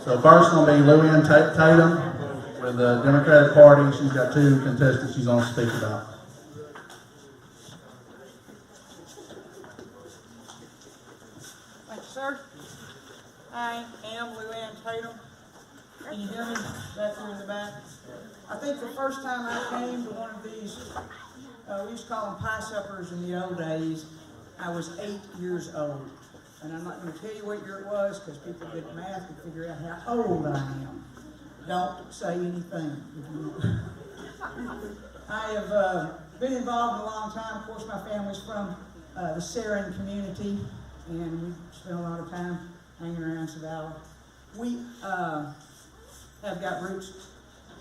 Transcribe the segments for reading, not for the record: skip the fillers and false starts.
So first going to be Louann Tatum with the Democratic Party. She's got two contestants she's going to speak about. Thank you, sir. I am Louann Tatum. Can you hear me back there in the back? I think the first time I came to one of these, we used to call them pie suppers in the old days, I was 8 years old. And I'm not going to tell you what year it was because people did math and figure out how old I am. Don't say anything. I have been involved in a long time. Of course, my family's from the Sarin community, and we spent a lot of time hanging around Zavalla. We have got roots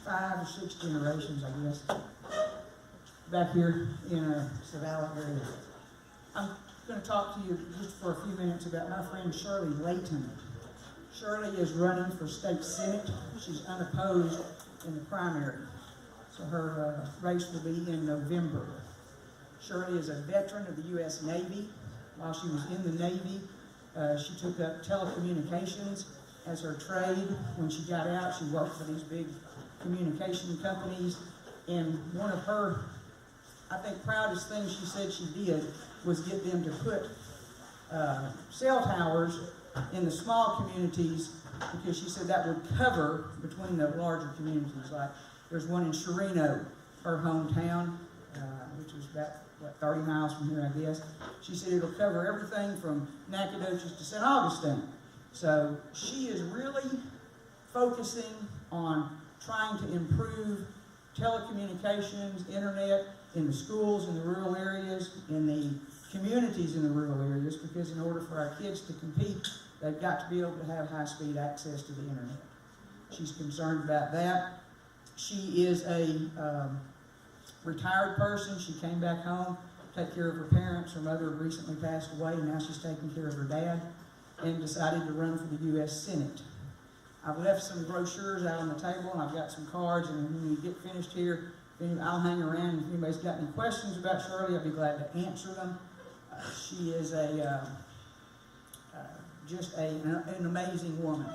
5 or 6 generations, I guess, back here in Zavalla area. I'm going to talk to you just for a few minutes about my friend Shirley Layton. Shirley is running for state senate. She's unopposed in the primary, so her race will be in November. Shirley is a veteran of the U.S. Navy. While she was in the Navy, she took up telecommunications as her trade. When she got out, she worked for these big communication companies, and one of her, I think, proudest things she said she did was get them to put cell towers in the small communities, because she said that would cover between the larger communities. Like there's one in Chirino, her hometown, which is about 30 miles from here, I guess. She said it'll cover everything from Nacogdoches to St. Augustine. So she is really focusing on trying to improve telecommunications, internet in the schools in the rural areas, in the communities in the rural areas, because in order for our kids to compete, they've got to be able to have high-speed access to the internet. She's concerned about that. She is a retired person. She came back home to take care of her parents. Her mother recently passed away, and now she's taking care of her dad, and decided to run for the U.S. Senate. I've left some brochures out on the table, and I've got some cards, and when we get finished here, I'll hang around, and if anybody's got any questions about Shirley, I'll be glad to answer them. She is just an amazing woman.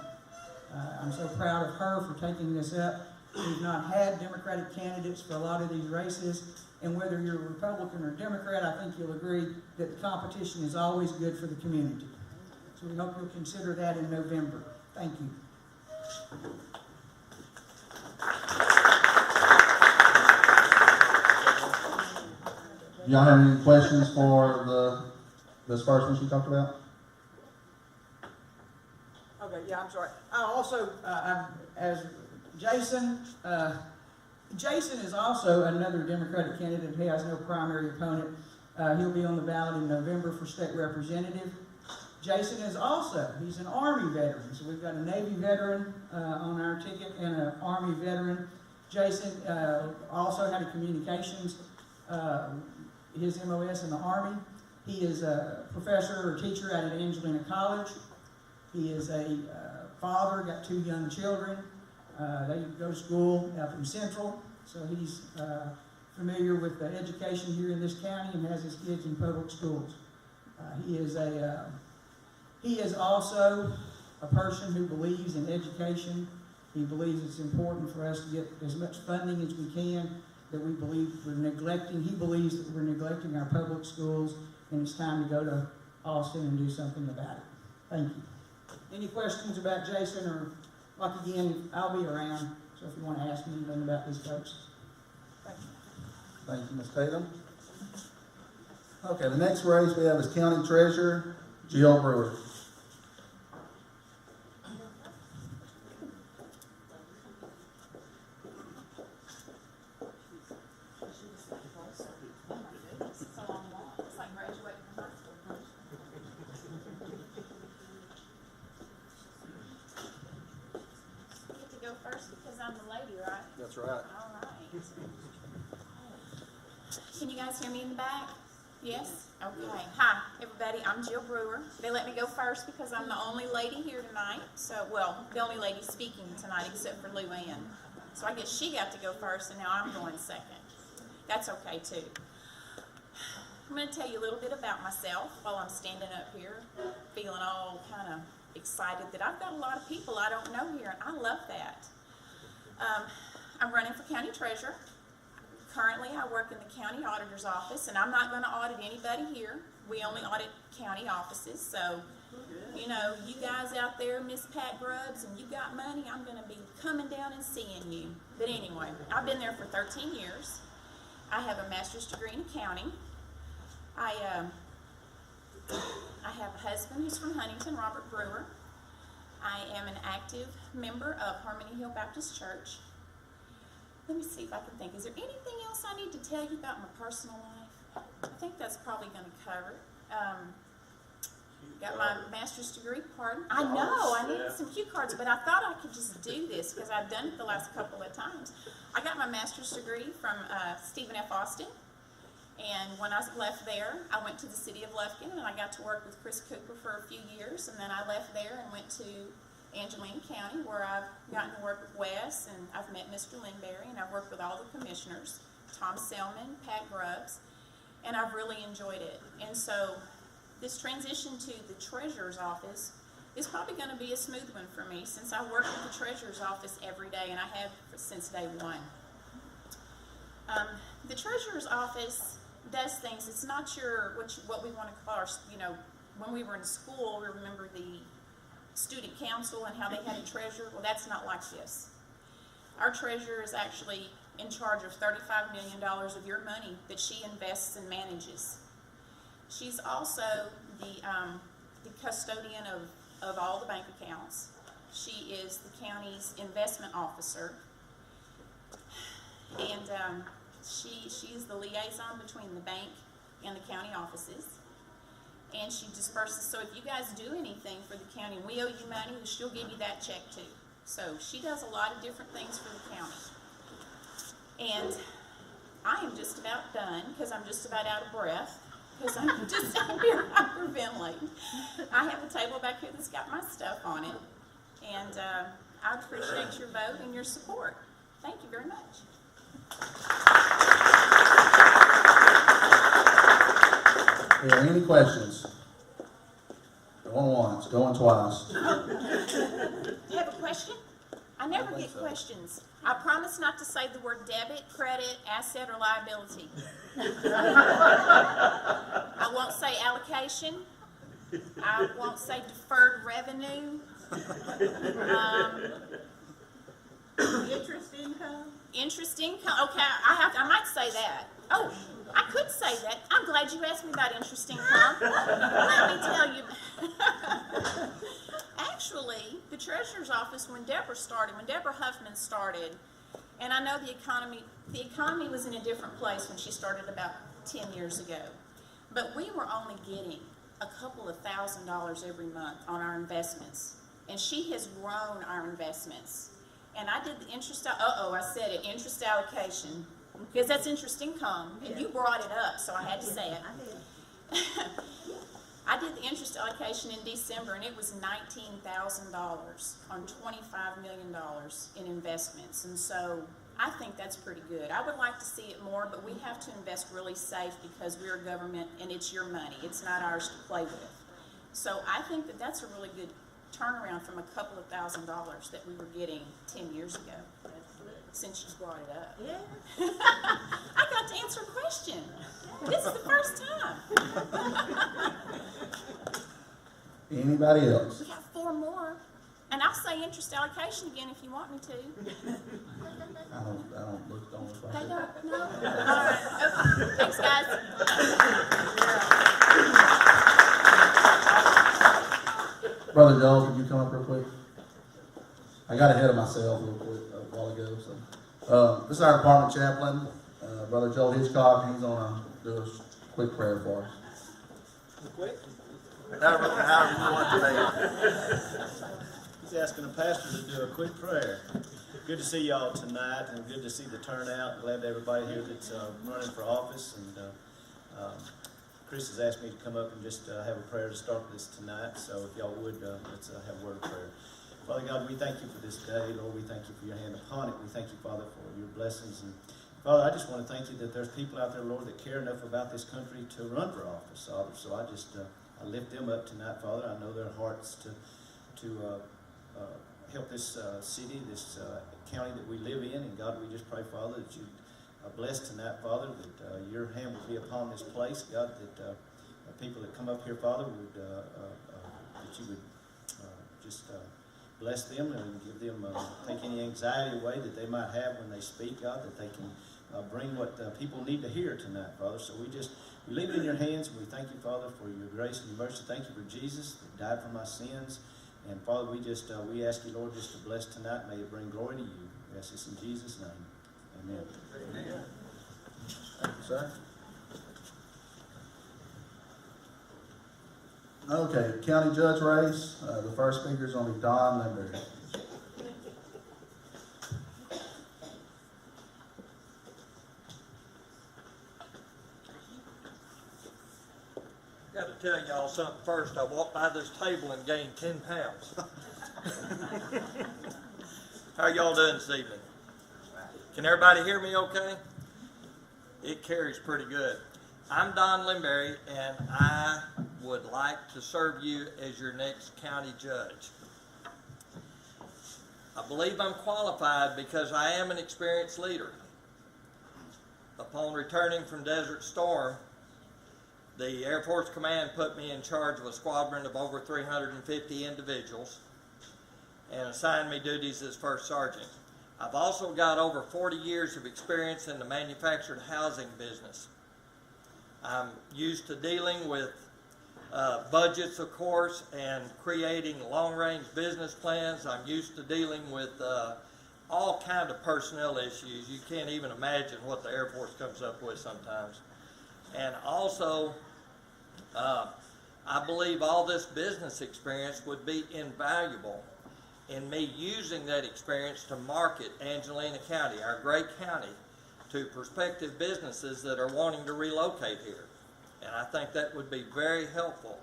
I'm so proud of her for taking this up. We've not had Democratic candidates for a lot of these races, and whether you're a Republican or Democrat, I think you'll agree that the competition is always good for the community. So we hope you'll consider that in November. Thank you. Y'all have any questions for this person she talked about? Okay, yeah, I'm sorry. I also, as Jason, Jason is also another Democratic candidate. He has no primary opponent. He'll be on the ballot in November for state representative. Jason is also, he's an Army veteran. So we've got a Navy veteran on our ticket and an Army veteran. Jason also had a communications, his MOS in the Army. He is a professor or teacher at Angelina College. He is a father, got 2 young children. They go to school up in Central, so he's familiar with the education here in this county and has his kids in public schools. He is also a person who believes in education. He believes it's important for us to get as much funding as we can, that we believe we're neglecting. He believes that we're neglecting our public schools, and it's time to go to Austin and do something about it. Thank you. Any questions about Jason, or, like again, I'll be around, so if you want to ask me anything about these folks. Thank you. Thank you, Ms. Tatum. Okay, the next race we have is County Treasurer, Jill Brewer. That's right. All right. Can you guys hear me in the back? Yes? Okay. Hi, everybody. I'm Jill Brewer. They let me go first because I'm the only lady here tonight. So, well, the only lady speaking tonight except for Louann. So I guess she got to go first, and now I'm going second. That's okay, too. I'm going to tell you a little bit about myself while I'm standing up here, feeling all kind of excited that I've got a lot of people I don't know here, and I love that. I'm running for county treasurer. Currently, I work in the county auditor's office, and I'm not going to audit anybody here. We only audit county offices, so, you know, you guys out there, Miss Pat Grubbs, and you got money, I'm going to be coming down and seeing you. But anyway, I've been there for 13 years. I have a master's degree in accounting. I have a husband who's from Huntington, Robert Brewer. I am an active member of Harmony Hill Baptist Church. Let me see if I can think. Is there anything else I need to tell you about my personal life? I think that's probably going to cover it. Got my master's degree, pardon? I know, I needed some cue cards, but I thought I could just do this because I've done it the last couple of times. I got my master's degree from Stephen F. Austin, and when I left there, I went to the city of Lufkin, and I got to work with Chris Cooper for a few years, and then I left there and went to Angelina County, where I've gotten to work with Wes, and I've met Mr. Lindberry, and I've worked with all the commissioners, Tom Selman, Pat Grubbs, and I've really enjoyed it. And so this transition to the treasurer's office is probably going to be a smooth one for me, since I work at the treasurer's office every day, and I have since day one. The treasurer's office does things. It's not your what we want to call our, you know, when we were in school, we remember the student council and how they had a treasurer. Well, that's not like this. Our treasurer is actually in charge of $35 million of your money that she invests and manages. She's also the custodian of all the bank accounts. She is the county's investment officer, and she is the liaison between the bank and the county offices. And she disperses. So if you guys do anything for the county and we owe you money, she'll give you that check too. So she does a lot of different things for the county. And I am just about done because I'm just about out of breath because I'm just out here hyperventilating. I have a table back here that's got my stuff on it. And I appreciate your vote and your support. Thank you very much. Are there any questions? Going once, going twice. Do you have a question? I never get questions. I promise not to say the word debit, credit, asset, or liability. I won't say allocation. I won't say deferred revenue. Interest income? Interest income. Okay, I might say that. Oh, I could say that. I'm glad you asked me about interest income. Let me tell you. Actually, the treasurer's office, when Deborah Huffman started, and I know the economy was in a different place when she started about 10 years ago, but we were only getting a couple of $1,000s every month on our investments, and she has grown our investments. And I did the interest, I said it, interest allocation, because that's interest income, and you brought it up, so I had to say it. I did the interest allocation in December, and it was $19,000 on $25 million in investments, and so I think that's pretty good. I would like to see it more, but we have to invest really safe because we're a government, and it's your money. It's not ours to play with. So I think that that's a really good turnaround from a couple of $1,000s that we were getting 10 years ago. Since you brought it up. Yeah. I got to answer a question. This is the first time. Anybody else? We got 4 more. And I'll say interest allocation again if you want me to. I don't look on the They don't know? All right. Okay. Thanks, guys. Brother Joel, could you come up real quick? I got ahead of myself real quick a while ago. So, this is our department chaplain, Brother Joel Hitchcock. He's going to do a quick prayer for us. Quick? However you want today. He's asking the pastor to do a quick prayer. Good to see y'all tonight, and good to see the turnout. Glad to everybody here that's running for office. And Chris has asked me to come up and just have a prayer to start this tonight. So if y'all would, let's have a word of prayer. Father God, we thank you for this day. Lord, we thank you for your hand upon it. We thank you, Father, for your blessings. And Father, I just want to thank you that there's people out there, Lord, that care enough about this country to run for office, Father. So I just I lift them up tonight, Father. I know their hearts to to help this city, this county that we live in. And God, we just pray, Father, that you bless tonight, Father, that your hand would be upon this place. God, that people that come up here, Father, would that you would just bless them and give them, take any anxiety away that they might have when they speak, God, that they can bring what people need to hear tonight, Father. So we leave it in your hands, and we thank you, Father, for your grace and your mercy. Thank you for Jesus that died for my sins. And Father, we ask you, Lord, just to bless tonight. May it bring glory to you. We ask this in Jesus' name. Amen. Amen. Thank you, sir. Okay, county judge race. The first speaker is going to be Don Limberry. Got to tell y'all something first. I walked by this table and gained 10 pounds. How are y'all doing this evening? Can everybody hear me okay? It carries pretty good. I'm Don Limberry, and I would like to serve you as your next county judge. I believe I'm qualified because I am an experienced leader. Upon returning from Desert Storm, the Air Force Command put me in charge of a squadron of over 350 individuals and assigned me duties as first sergeant. I've also got over 40 years of experience in the manufactured housing business. I'm used to dealing with budgets, of course, and creating long-range business plans. I'm used to dealing with all kinds of personnel issues. You can't even imagine what the Air Force comes up with sometimes. And also, I believe all this business experience would be invaluable in me using that experience to market Angelina County, our great county, to prospective businesses that are wanting to relocate here. And I think that would be very helpful.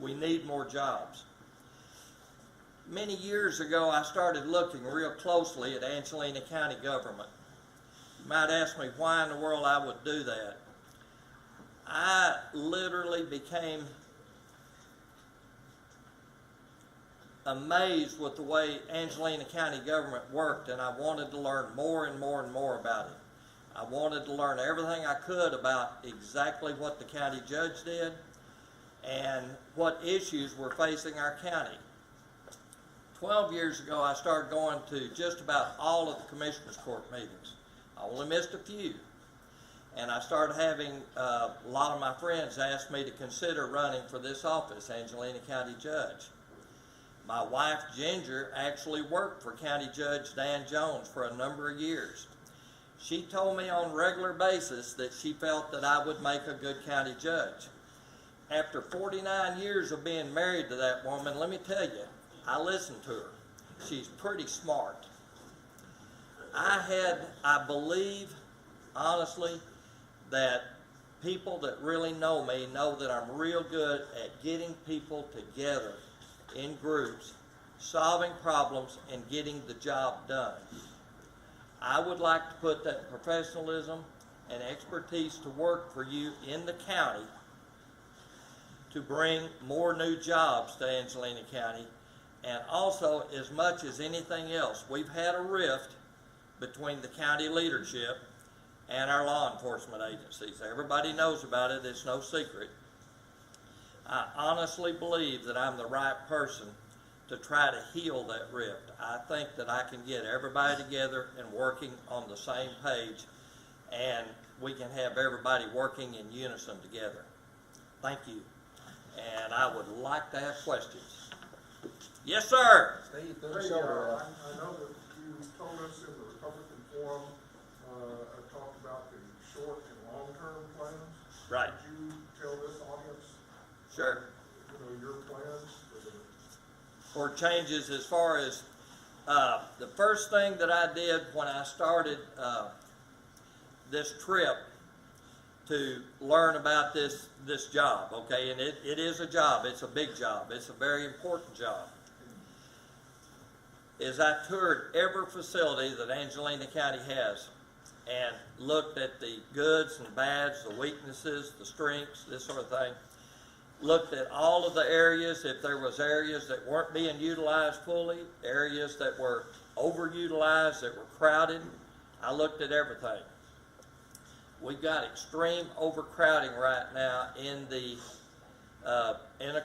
We need more jobs. Many years ago, I started looking real closely at Angelina County government. You might ask me why in the world I would do that. I literally became amazed with the way Angelina County government worked, and I wanted to learn more and more and more about it. I wanted to learn everything I could about exactly what the county judge did and what issues were facing our county. 12 years ago, I started going to just about all of the Commissioners Court meetings. I only missed a few. And I started having a lot of my friends ask me to consider running for this office, Angelina County Judge. My wife, Ginger, actually worked for County Judge Dan Jones for a number of years. She told me on a regular basis that she felt that I would make a good county judge. After 49 years of being married to that woman, let me tell you, I listened to her. She's pretty smart. I believe, honestly, that people that really know me know that I'm real good at getting people together in groups, solving problems, and getting the job done. I would like to put that professionalism and expertise to work for you in the county to bring more new jobs to Angelina County. And also, as much as anything else, we've had a rift between the county leadership and our law enforcement agencies. Everybody knows about it, it's no secret. I honestly believe that I'm the right person to try to heal that rift. I think that I can get everybody together and working on the same page, and we can have everybody working in unison together. Thank you. And I would like to ask questions. Yes, sir. Steve, I know that you told us in the Republican Forum, talked about the short and long-term plans. Right. Could you tell this audience, Sure. Your plans For changes as far as the first thing that I did when I started this trip to learn about this job, okay, and it is a job, it's a big job, it's a very important job, is I toured every facility that Angelina County has and looked at the goods and bads, the weaknesses, the strengths, this sort of thing. looked at all of the areas, if there was areas that weren't being utilized fully, areas that were overutilized, that were crowded. I looked at everything. We've got extreme overcrowding right now in the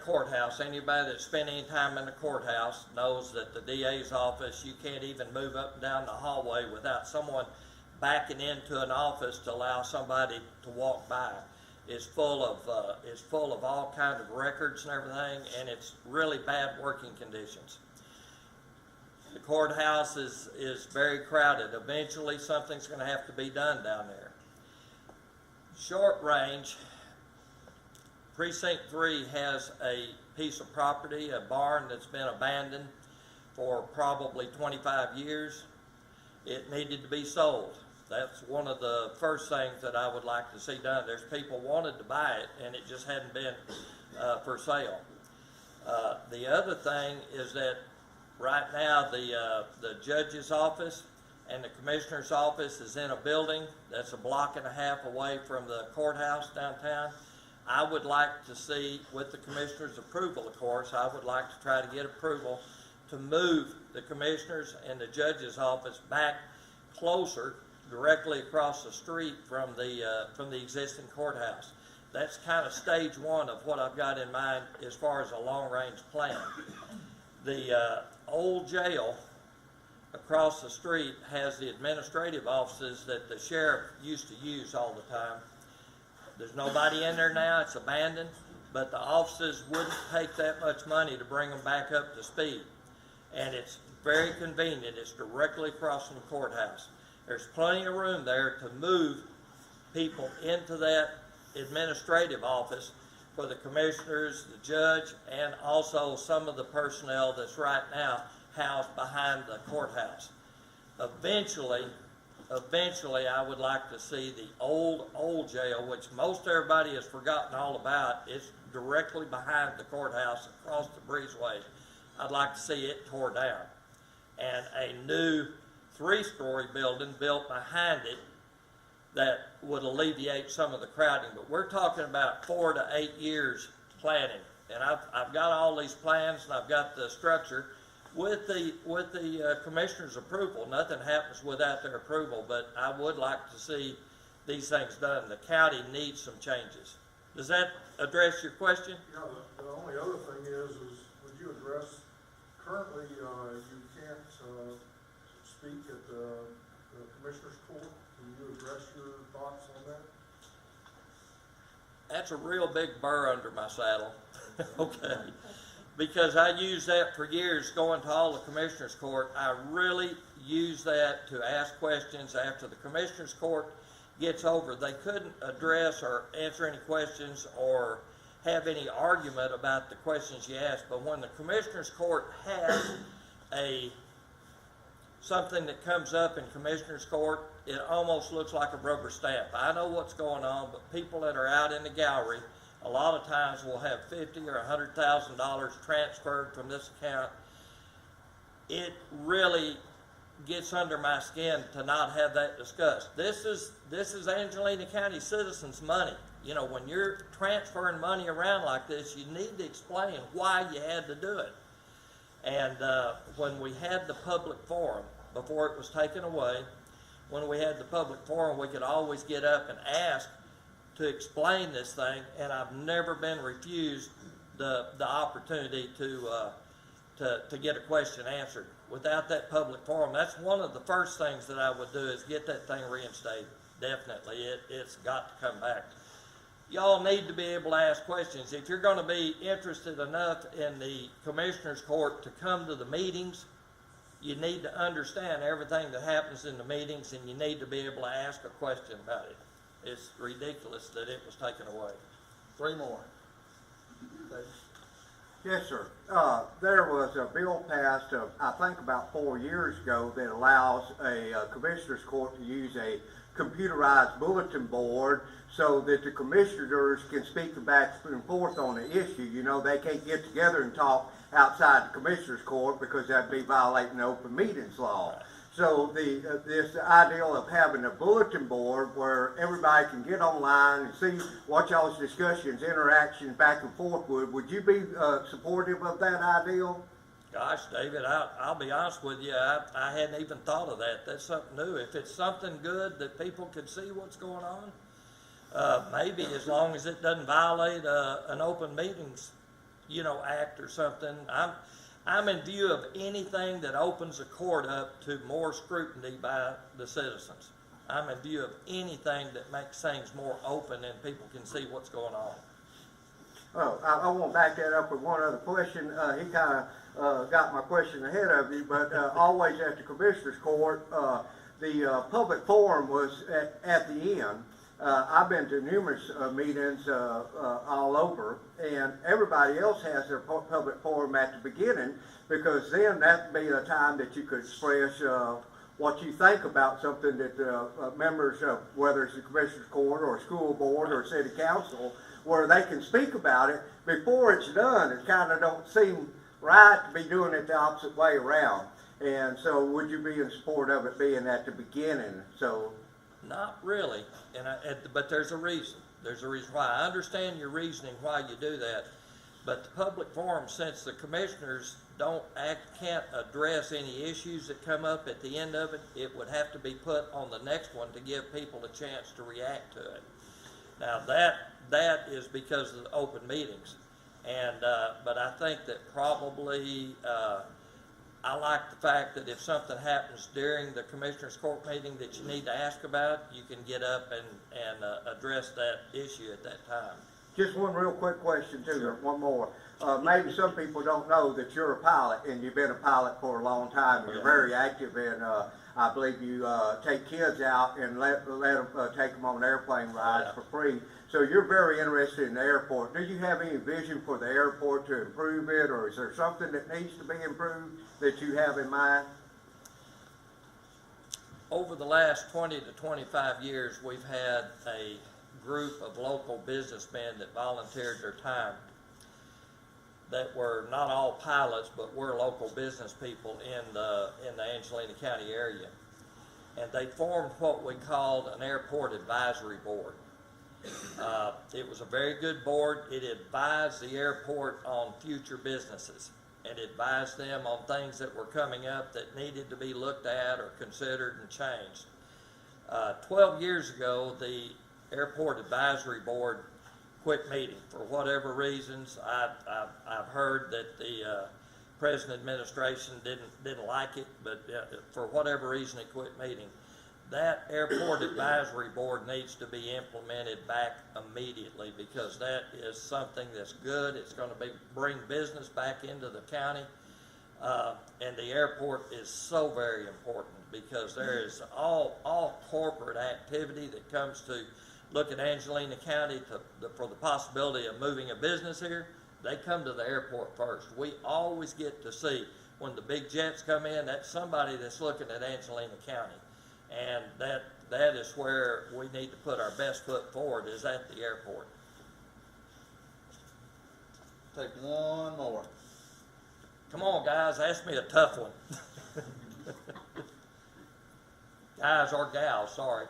courthouse. Anybody that's spent any time in the courthouse knows that the DA's office, you can't even move up and down the hallway without someone backing into an office to allow somebody to walk by. It's full of all kinds of records and everything, and it's really bad working conditions. The courthouse is very crowded. Eventually something's going to have to be done down there. Short range, Precinct 3 has a piece of property, a barn that's been abandoned for probably 25 years. It needed to be sold. That's one of the first things that I would like to see done. There's people wanted to buy it, and it just hadn't been for sale. The other thing is that right now the judge's office and the commissioner's office is in a building that's a block and a half away from the courthouse downtown. I would like to see, with the commissioner's approval, of course, I would like to try to get approval to move the commissioner's and the judge's office back closer, directly across the street from the existing courthouse. That's kind of stage one of what I've got in mind as far as a long-range plan. The old jail across the street has the administrative offices that the sheriff used to use all the time. There's nobody in there now, it's abandoned, but the offices wouldn't take that much money to bring them back up to speed. And it's very convenient, it's directly across from the courthouse. There's plenty of room there to move people into that administrative office for the commissioners, the judge, and also some of the personnel that's right now housed behind the courthouse. Eventually, I would like to see the old jail, which most everybody has forgotten all about. It's directly behind the courthouse across the breezeway. I'd like to see it tore down, and a new 3-story building built behind it that would alleviate some of the crowding. But we're talking about 4 to 8 years planning, and I've got all these plans and I've got the structure with the commissioner's approval. Nothing happens without their approval, but I would like to see these things done. The county needs some changes. Does that address your question? Yeah, the only other thing is would you address, currently you can't speak at the Commissioner's Court. Can you address your thoughts on that? That's a real big burr under my saddle. Okay. Because I used that for years going to all the Commissioner's Court. I really use that to ask questions after the Commissioner's Court gets over. They couldn't address or answer any questions or have any argument about the questions you asked. But when the Commissioner's Court has something that comes up in Commissioner's Court, it almost looks like a rubber stamp. I know what's going on, but people that are out in the gallery a lot of times will have $50,000 or $100,000 transferred from this account. It really gets under my skin to not have that discussed. This is Angelina County citizens' money. You know, when you're transferring money around like this, you need to explain why you had to do it. And when we had the public forum, before it was taken away, when we had the public forum, we could always get up and ask to explain this thing, and I've never been refused the opportunity to get a question answered. Without that public forum, that's one of the first things that I would do is get that thing reinstated. Definitely, it's got to come back. Y'all need to be able to ask questions. If you're going to be interested enough in the Commissioner's Court to come to the meetings, you need to understand everything that happens in the meetings, and you need to be able to ask a question about it. It's ridiculous that it was taken away. 3 more. David? Yes, sir. There was a bill passed, I think about 4 years ago, that allows a Commissioner's Court to use a computerized bulletin board so that the commissioners can speak back and forth on the issue. You know, they can't get together and talk outside the Commissioner's Court because that'd be violating the open meetings law. So this ideal of having a bulletin board where everybody can get online and see what y'all's discussions, interactions back and forth would you be supportive of that ideal? Gosh, David, I'll be honest with you, I hadn't even thought of that. That's something new. If it's something good that people can see what's going on, maybe as long as it doesn't violate an open meetings, act or something. I'm in view of anything that opens the court up to more scrutiny by the citizens. I'm in view of anything that makes things more open and people can see what's going on. Oh, I want to back that up with one other question. He kind of got my question ahead of you, but always at the Commissioner's Court, the public forum was at the end. I've been to numerous meetings all over, and everybody else has their public forum at the beginning, because then that'd be a time that you could express what you think about something that members, whether it's the Commissioner's Court or school board or city council, where they can speak about it before it's done. It kind of don't seem right to be doing it the opposite way around. And so would you be in support of it being at the beginning? So, not really, but there's a reason. There's a reason why. I understand your reasoning why you do that, but the public forum, since the commissioners can't address any issues that come up at the end of it, it would have to be put on the next one to give people a chance to react to it. Now that is because of the open meetings, and but I think that probably I like the fact that if something happens during the Commissioner's Court meeting that you need to ask about, you can get up and address that issue at that time. just one real quick question too, sure. One more. Maybe some people don't know that you're a pilot, and you've been a pilot for a long time. You're very active, and I believe you take kids out and let them take them on airplane rides for free. So you're very interested in the airport. Do you have any vision for the airport to improve it, or is there something that needs to be improved that you have in mind? Over the last 20 to 25 years, we've had a group of local businessmen that volunteered their time that were not all pilots, but were local business people in the Angelina County area. And they formed what we called an airport advisory board. It was a very good board. It advised the airport on future businesses and advised them on things that were coming up that needed to be looked at or considered and changed. 12 years ago, the airport advisory board quit meeting for whatever reasons. I've heard that the present administration didn't like it, but for whatever reason it quit meeting. That airport advisory board needs to be implemented back immediately, because that is something that's good. It's going to bring business back into the county, and the airport is so very important, because there is all corporate activity that comes to look at Angelina County for the possibility of moving a business here. They come to the airport first. We always get to see when the big jets come in, that's somebody that's looking at Angelina County. And that is where we need to put our best foot forward, is at the airport. Take one more. Come on, guys, ask me a tough one. Guys or gals, sorry.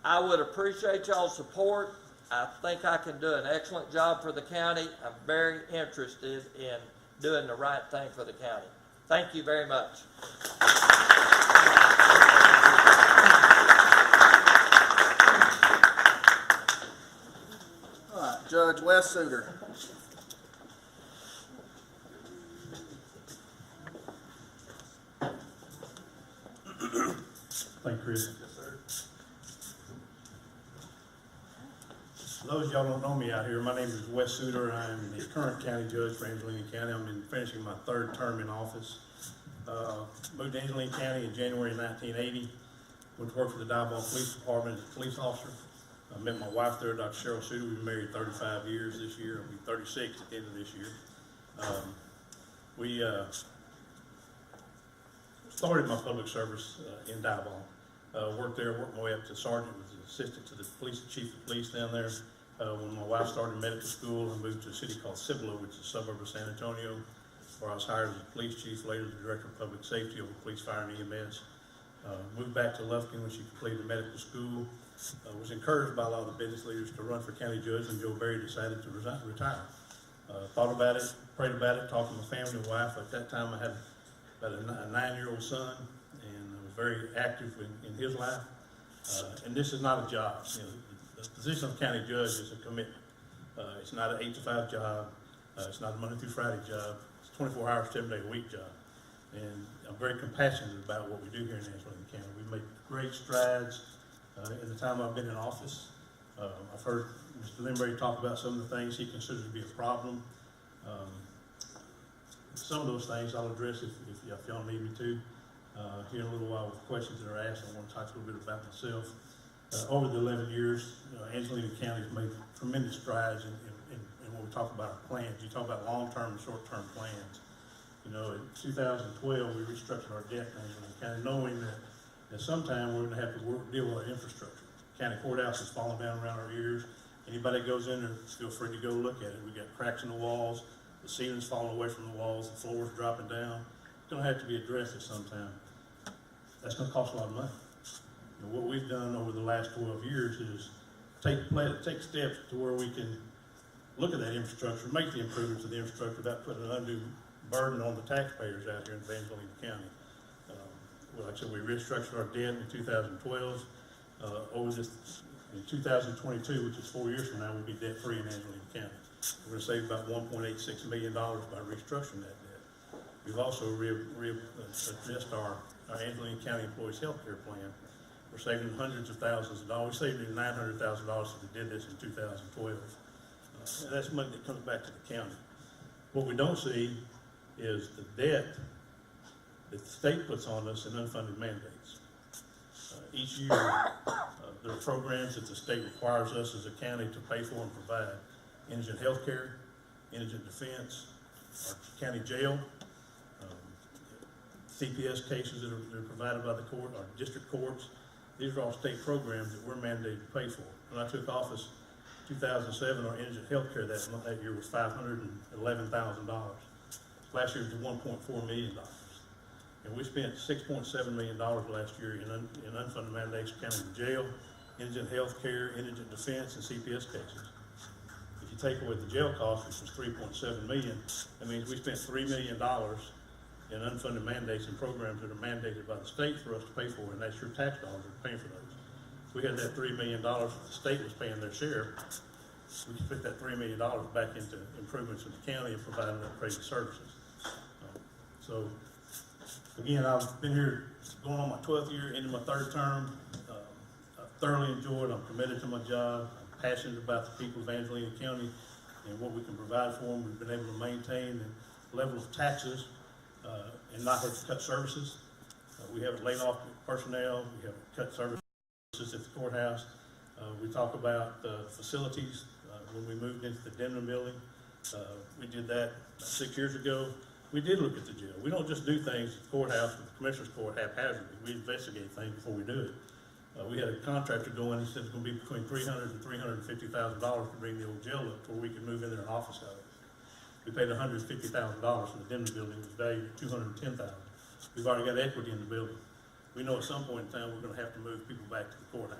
I would appreciate y'all's support. I think I can do an excellent job for the county. I'm very interested in doing the right thing for the county. Thank you very much. All right, Judge Wes Suter. Thank you, Chris. Yes, sir. For those of y'all who don't know me out here, my name is Wes Suter. I'm the current county judge for Angelina County. I'm finishing my third term in office. Moved to Angelina County in January 1980. Went to work for the Zavalla Police Department as a police officer. I met my wife there, Dr. Cheryl Suter. We've been married 35 years this year. I'll be 36 at the end of this year. We started my public service in Zavalla. Worked there, worked my way up to sergeant, was an assistant to the police chief of police down there. When my wife started medical school, I moved to a city called Cibolo, which is a suburb of San Antonio. where I was hired as a police chief, later the director of public safety over police, fire, and EMS. Moved back to Lufkin when she completed medical school. Was encouraged by a lot of the business leaders to run for county judge, and Joe Berry decided to retire. Thought about it, prayed about it, talked to my family and wife. At that time, I had about a 9-year-old son, and I was very active in his life. And this is not a job. You know, the position of county judge is a commitment. It's not an 8-to-5 job. It's not a Monday through Friday job. It's a 24 hour, 7-day-a-week job. And I'm very compassionate about what we do here in Angelina County. We've made great strides in the time I've been in office. I've heard Mr. Linbury talk about some of the things he considers to be a problem. Some of those things I'll address if y'all need me to. Here in a little while with questions that are asked, I want to talk a little bit about myself. Over the 11 years, Angelina County has made tremendous strides in when we talk about our plans. You talk about long-term and short-term plans. You know, in 2012, we restructured our debt in Angelina County, knowing that sometime we're going to have to deal with our infrastructure. County courthouse is falling down around our ears. Anybody that goes in there, feel free to go look at it. We got cracks in the walls, the ceiling's falling away from the walls, the floor's dropping down. It's going to have to be addressed at some time. That's going to cost a lot of money. And what we've done over the last 12 years is take steps to where we can look at that infrastructure, make the improvements of the infrastructure without putting an undue burden on the taxpayers out here in Angelina County. Like I said, we restructured our debt in 2012. Over this, in 2022, which is 4 years from now, we'll be debt-free in Angelina County. We're going to save about $1.86 million by restructuring that debt. We've also addressed our Angelina County Employees Health Care Plan. We're saving hundreds of thousands of dollars. We saved $900,000 since we did this in 2012. And that's money that comes back to the county. What we don't see is the debt that the state puts on us in unfunded mandates. Each year, there are programs that the state requires us as a county to pay for and provide. Indigent health care, indigent defense, our county jail, CPS cases that are provided by the court, our district courts. These are all state programs that we're mandated to pay for. When I took office in 2007, our indigent health care that year was $511,000. Last year was $1.4 million. And we spent $6.7 million last year in unfunded mandates counting the jail, indigent health care, indigent defense, and CPS cases. If you take away the jail cost, which was $3.7 million, that means we spent $3 million in unfunded mandates and programs that are mandated by the state for us to pay for, and that's your tax dollars that are paying for those. If we had that $3 million that the state was paying their share, we could put that $3 million back into improvements in the county and providing upgraded services. So, again, I've been here going on my 12th year, into my 3rd term. I thoroughly enjoyed it. I'm committed to my job. I'm passionate about the people of Angelina County and what we can provide for them. We've been able to maintain the level of taxes and not have to cut services. We haven't laid off personnel. We haven't cut services at the courthouse. We talk about facilities. When we moved into the Denman building, we did that 6 years ago. We did look at the jail. We don't just do things at the courthouse with the commissioner's court haphazardly. We investigate things before we do it. We had a contractor go in and said it's going to be between $300,000 and $350,000 to bring the old jail up to where we could move in there and office out of it. We paid $150,000 for the Denman building. It was valued at $210,000. We've already got equity in the building. We know at some point in time we're going to have to move people back to the courthouse.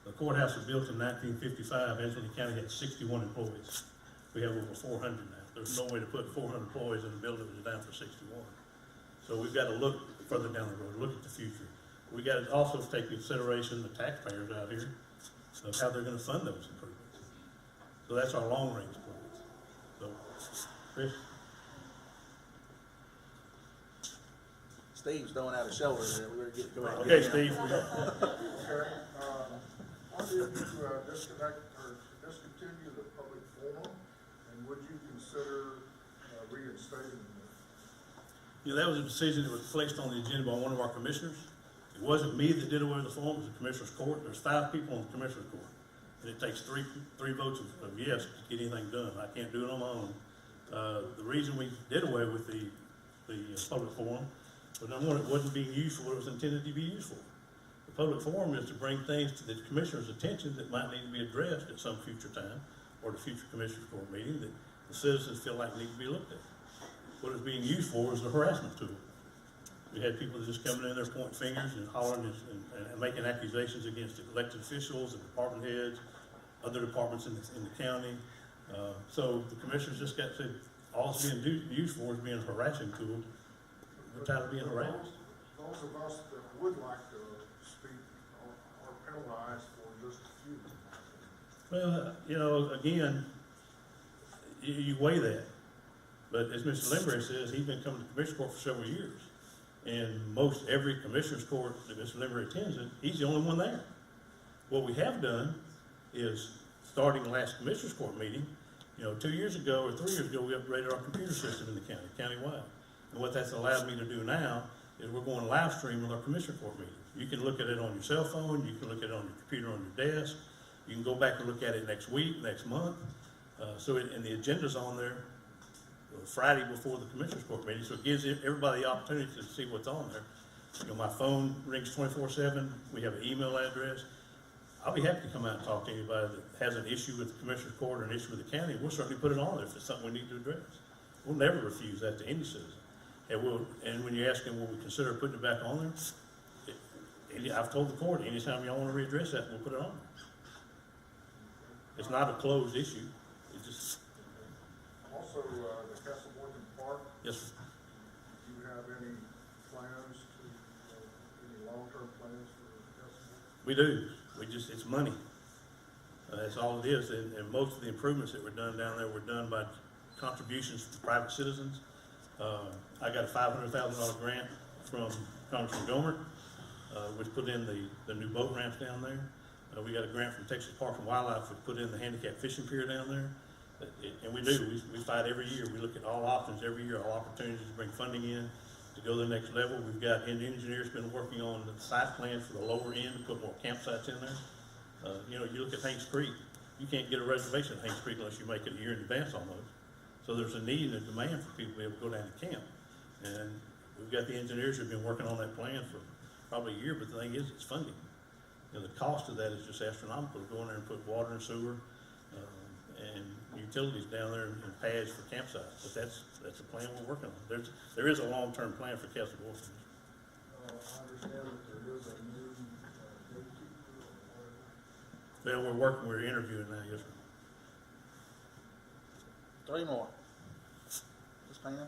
The courthouse was built in 1955. Angelina County had 61 employees. We have over 400 now. There's no way to put 400 employees in a building that's down for 61. So we've got to look further down the road, look at the future. We got to also take into consideration the taxpayers out here of how they're going to fund those improvements. So that's our long range plans. So, Chris? Steve's throwing out a shoulder there. We're going to go ahead. Okay, Steve. Okay, how did you disconnect or discontinue the public forum, and would you consider reinstating it? You know, that was a decision that was placed on the agenda by one of our commissioners. It wasn't me that did away with the forum, it was the commissioner's court. There's 5 people on the commissioner's court, and it takes three votes of yes to get anything done. I can't do it on my own. The reason we did away with the public forum was, number one, it wasn't being used for what it was intended to be used for. The public forum is to bring things to the commissioner's attention that might need to be addressed at some future time, or the future commissioner's court meeting that the citizens feel like need to be looked at. what it's being used for is a harassment tool. We had people that just coming in there pointing fingers and hollering and making accusations against elected officials and department heads, other departments in the county. So the commissioners just got said, all it's being used for is being a harassing tool. We're tired of being harassed. Those of us that would like to speak are penalized for just a few. Well, you know, again, you weigh that. But as Mr. Limbury says, he's been coming to Commissioner Court for several years. And most every Commissioner's Court that Mr. Limbury attends, he's the only one there. What we have done is, starting last Commissioner's Court meeting, you know, 2 years ago or 3 years ago, we upgraded our computer system in the county, countywide. And what that's allowed me to do now is we're going live stream with our Commissioner Court meetings. You can look at it on your cell phone, you can look at it on your computer on your desk, you can go back and look at it next week, next month. And the agenda's on there Friday before the Commissioner's Court meeting, so it gives everybody the opportunity to see what's on there. You know, my phone rings 24/7, we have an email address. I'll be happy to come out and talk to anybody that has an issue with the Commissioner's Court or an issue with the county. We'll certainly put it on there if it's something we need to address. We'll never refuse that to any citizen. And when you ask them, will we consider putting it back on there? I've told the court, anytime y'all want to readdress that, we'll put it on there. It's not a closed issue. It's just. Also, the Castle Morgan Park. Yes, sir. Do you have any plans any long-term plans for Castle Morgan? We do. It's money. That's all it is. And most of the improvements that were done down there were done by contributions from private citizens. I got a $500,000 grant from Congressman Gomer, which put in the new boat ramps down there. We got a grant from Texas Park and Wildlife, which put in the handicap fishing pier down there. And we do. We fight every year. We look at all options every year, all opportunities to bring funding in to go to the next level. We've got engineers been working on the site plan for the lower end to put more campsites in there. You know, you look at Hanks Creek, you can't get a reservation at Hanks Creek unless you make it a year in advance almost. So there's a need and a demand for people to be able to go down to camp. And we've got the engineers who've been working on that plan for probably a year, but the thing is, it's funding. You know, the cost of that is just astronomical, to go in there and put water and sewer, and utilities down there and pads for campsites. But that's a plan we're working on. There is a long-term plan for Castle Morgan. I understand that there is a new gatekeeper. Well, we're interviewing now, yes, sir. 3 more. Ms. Pam? Could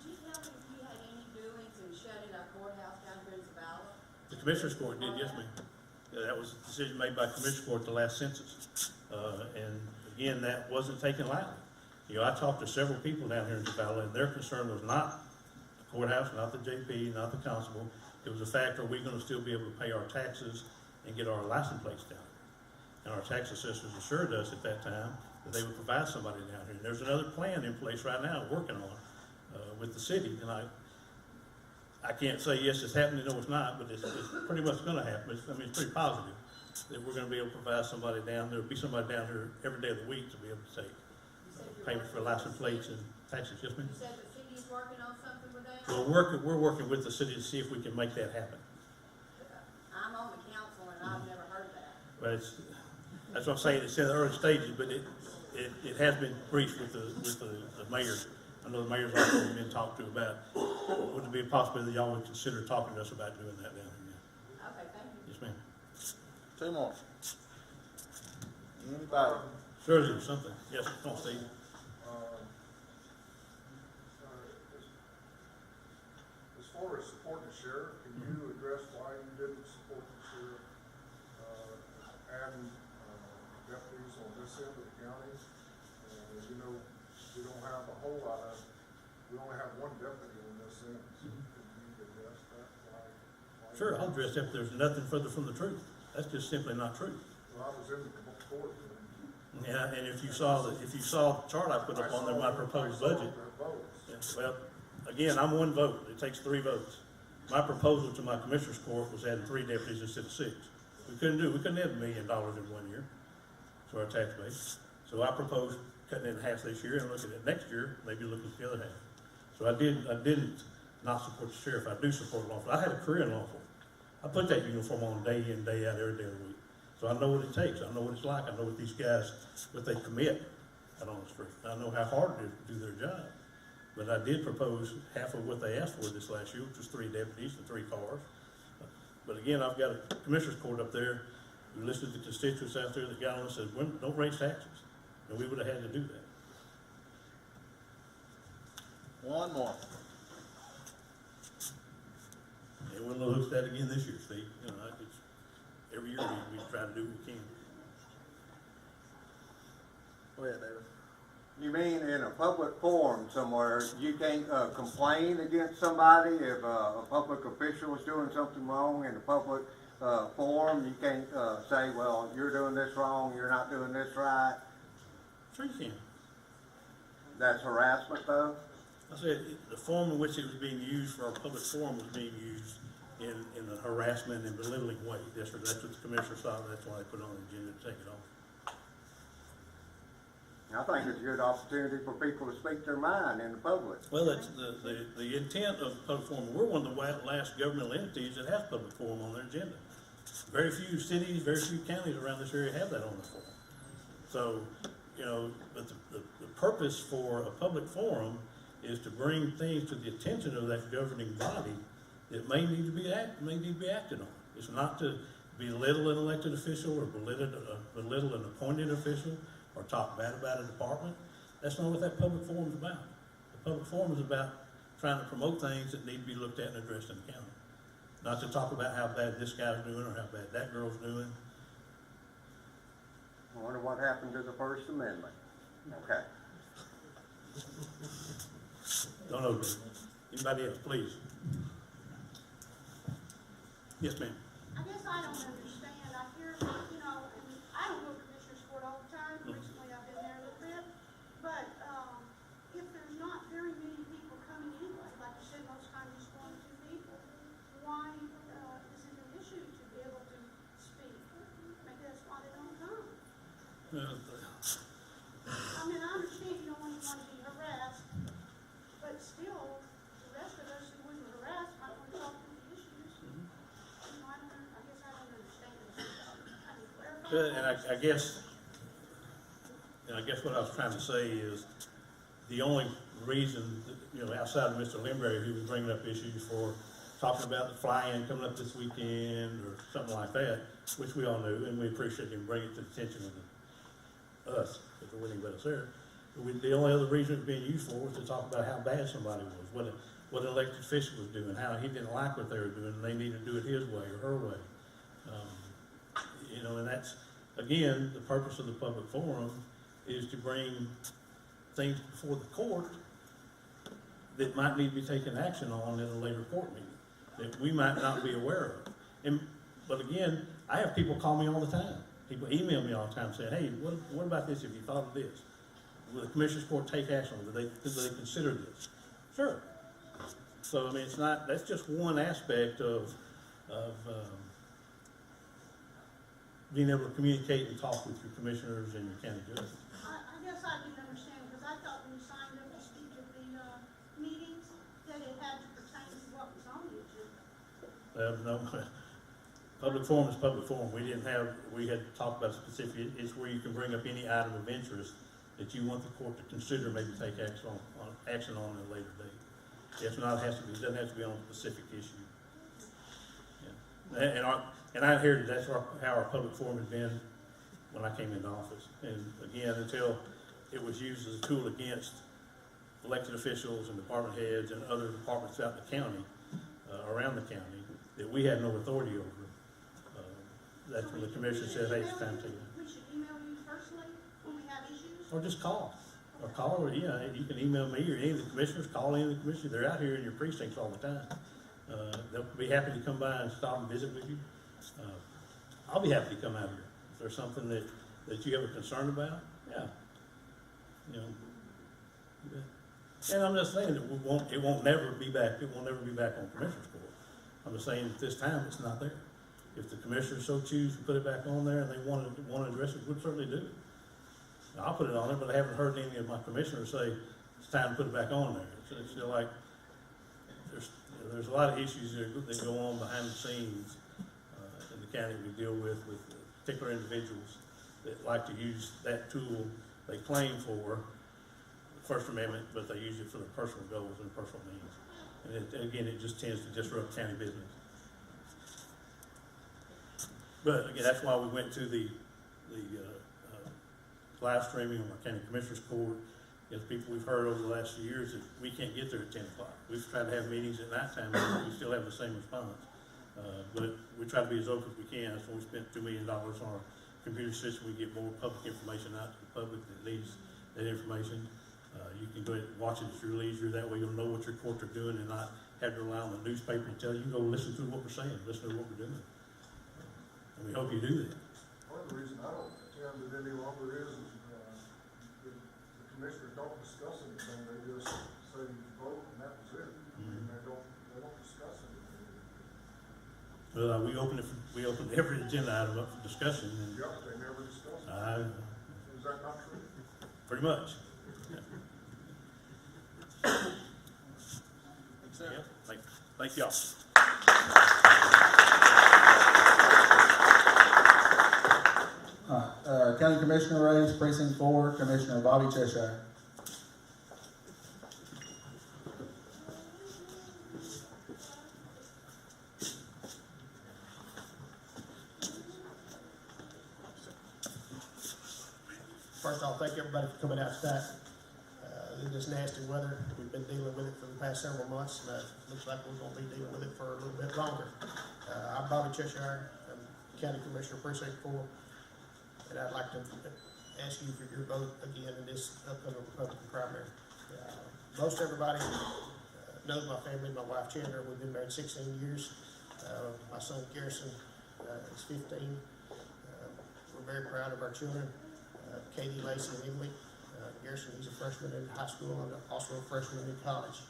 you tell me if you had any doings in shutting our courthouse down here in Zavalla? The Commissioner's Court did, yes, ma'am. Yeah, that was a decision made by Commissioner's Court at the last census. And again, that wasn't taken lightly. You know, I talked to several people down here in Zavalla, and their concern was not the courthouse, not the JP, not the constable. It was the fact, are we going to still be able to pay our taxes and get our license plates down here? And our tax assessors assured us at that time that they would provide somebody down here. And there's another plan in place right now, working on with the city. And I can't say yes, it's happening, no, it's not, but it's pretty much going to happen. It's pretty positive that we're going to be able to provide somebody down there, be somebody down here every day of the week to be able to take payments for license plates and taxes. Yes, ma'am? You said the city's working on something with that? Well, we're working with the city to see if we can make that happen. I'm on the council and I've never heard that. But that's what I'm saying. It's in the early stages, but it has been briefed with the mayor. I know the mayor's also been talked to about, would it be a possibility that y'all would consider talking to us about doing that down here? Okay, thank you. Yes, ma'am. 2 more. Anybody? Sure, there's something. Yes, come on, Steve. As far as supporting the sheriff, can you address why you didn't support the sheriff, adding deputies on this end of the county? You know, we don't have a whole lot of, we only have 1 deputy on this end. So can you address that? Why Sure, I'll address that. There's nothing further from the truth. That's just simply not true. Well, I was in the court. Yeah, and if you saw the chart I put up on there, my proposed budget. Well, again, I'm 1 vote. It takes 3 votes. My proposal to my Commissioner's Court was adding 3 deputies instead of 6. We couldn't have $1 million in 1 year to our tax base. So I proposed cutting it in half this year and looking at next year, maybe looking at the other half. So I didn't not support the sheriff. I do support law enforcement. I had a career in law enforcement. I put that uniform on day in, day out, every day of the week. So I know what it takes. I know what it's like. I know what these guys, what they commit out on the street. I know how hard it is to do their job. But I did propose half of what they asked for this last year, which was 3 deputies and 3 cars. But again, I've got a commissioner's court up there who listened to the constituents out there that got on and said, "Well, don't raise taxes." And we would have had to do that. One more. And we'll look at that again this year, Steve. You know, it's, every year we try to do what we can. Go ahead, David. You mean in a public forum somewhere, you can't complain against somebody if a public official is doing something wrong in a public forum? You can't say, well, you're doing this wrong, you're not doing this right. Sure you can. That's harassment though? I said, the form in which it was being used for our public forum was being used in a harassment and belittling way. That's what the commissioner saw, that's why they put it on the agenda to take it off. I think it's a good opportunity for people to speak their mind in the public. Well, that's the intent of public forum. We're one of the last governmental entities that has public forum on their agenda. Very few cities, very few counties around this area have that on their forum. So, you know, but the purpose for a public forum is to bring things to the attention of that governing body that may need to be acted on. It's not to belittle an elected official or belittle an appointed official or talk bad about a department. That's not what that public forum is about. The public forum is about trying to promote things that need to be looked at and addressed in the county. Not to talk about how bad this guy's doing or how bad that girl's doing. I wonder what happened to the First Amendment. Okay. Don't know. Anybody else, please? Yes, ma'am. I guess I don't understand. I hear, you know, and I don't go to Commissioner's Court all the time. Recently I've been there a little bit. But if there's not very many people coming anyway, like you said, most times it's 1 or 2 people, why is it an issue to be able to speak? Maybe that's why they don't come. I mean, I understand you don't want anyone to be harassed, but still, the rest of us who wouldn't harass might want to talk through the issues. You know, I guess I don't understand this. I can clarify. And I guess what I was trying to say is the only reason, that, you know, outside of Mr. Limberry, who was bringing up issues for talking about the fly-in coming up this weekend or something like that, which we all knew, and we appreciate him bringing it to the attention of us, because there wasn't anybody else there. The only other reason it was being used for was to talk about how bad somebody was, what an elected official was doing, how he didn't like what they were doing, and they needed to do it his way or her way. You know, and that's, again, the purpose of the public forum is to bring things before the court that might need to be taken action on in a later court meeting that we might not be aware of. But again, I have people call me all the time. People email me all the time saying, "Hey, what about this if you thought of this? Will the Commissioner's Court take action on it? Did they consider this?" Sure. So, I mean, it's not, that's just one aspect of being able to communicate and talk with your commissioners and your county judges. I guess I didn't understand, because I thought when you signed up to speak at the meetings, that it had to pertain to what was on the agenda. No, public forum is public forum. We had talked about specific, it's where you can bring up any item of interest that you want the court to consider, maybe take action on at a later date. It doesn't have to be on a specific issue. Yeah. And I heard that's how our public forum has been when I came into office. And again, until it was used as a tool against elected officials and department heads and other departments out in the county, around the county, that we had no authority over. That's when the commissioner said, "Hey, it's time to take it." We should email you personally when we have issues? Or just call. Or you can email me or any of the commissioners, call any of the commissioners. They're out here in your precincts all the time. They'll be happy to come by and stop and visit with you. I'll be happy to come out here. If there's something that you have a concern about, yeah. You know. Yeah. And I'm just saying that it won't never be back on Commissioner's Court. I'm just saying at this time it's not there. If the commissioners so choose to put it back on there and they want to address it, we'll certainly do it. Now, I'll put it on there, but I haven't heard any of my commissioners say it's time to put it back on there. It's still like there's a lot of issues that go on behind the scenes in the county we deal with particular individuals that like to use that tool they claim for First Amendment, but they use it for their personal goals and personal means. And again, it just tends to disrupt county business. But again, that's why we went to the live streaming on our county commissioners court. As people we've heard over the last few years that we can't get there at 10 o'clock. We've tried to have meetings at nighttime, and we still have the same response. But we try to be as open as we can. That's why we spent $2 million on our computer system. We get more public information out to the public that needs that information. You can go ahead and watch it at your leisure. That way you'll know what your courts are doing and not have to rely on the newspaper to tell you. Go listen to what we're saying, listen to what we're doing. And we hope you do that. Part of the reason I don't attend it any longer is the commissioners don't discuss anything, they just say vote and that was it. And they don't discuss anything. Well, we opened every agenda item up for discussion, and Yep, they never discuss it. Is that not true? pretty much. Yeah. Thank y'all. County Commissioner race, Precinct 4, Commissioner Bobby Cheshire. First off, thank everybody for coming out tonight. In this nasty weather, we've been dealing with it for the past several months, and looks like we're going to be dealing with it for a little bit longer. I'm Bobby Cheshire, I'm County Commissioner Precinct 4, and I'd like to ask you for your vote again in this upcoming Republican primary. Most everybody knows my family, my wife Chandler. We've been married 16 years. My son Garrison is 15. We're very proud of our children, Katie, Lacey, and Emily. Garrison, he's a freshman in high school and also a freshman in college.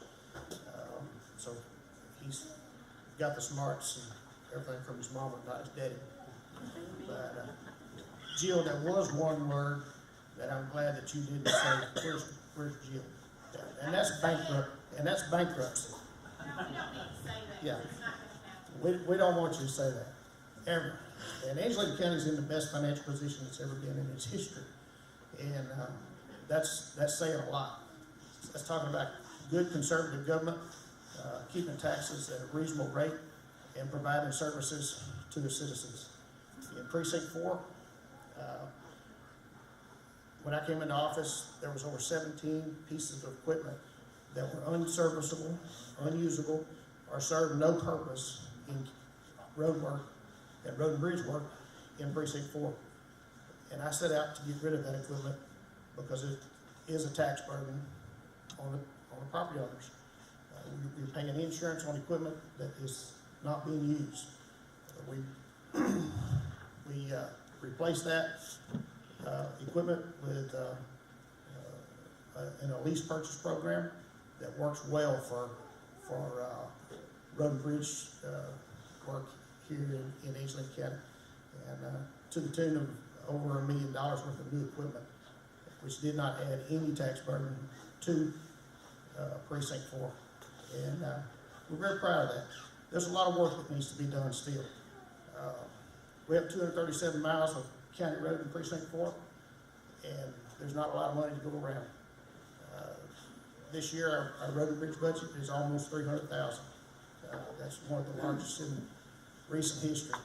So he's got the smarts and everything from his mama, not his daddy. But Jill, there was one word that I'm glad that you didn't say. Where's Jill? And that's bankruptcy. No, we don't need to say that. Yeah. It's not gonna happen. We don't want you to say that, ever. And Angelina County's in the best financial position it's ever been in its history. And that's saying a lot. That's talking about good conservative government, keeping taxes at a reasonable rate, and providing services to the citizens. In Precinct 4, when I came into office, there was over 17 pieces of equipment that were unserviceable, unusable, or served no purpose in road work and road and bridge work in Precinct 4. And I set out to get rid of that equipment because it is a tax burden on the property owners. You're paying insurance on equipment that is not being used. We replaced that equipment with in a lease purchase program that works well for road and bridge work here in Angelina County, and to the tune of over $1 million worth of new equipment, which did not add any tax burden to Precinct 4. And we're very proud of that. There's a lot of work that needs to be done still. We have 237 miles of county road in Precinct 4, and there's not a lot of money to go around. This year, our road and bridge budget is almost $300,000. That's one of the largest in recent history.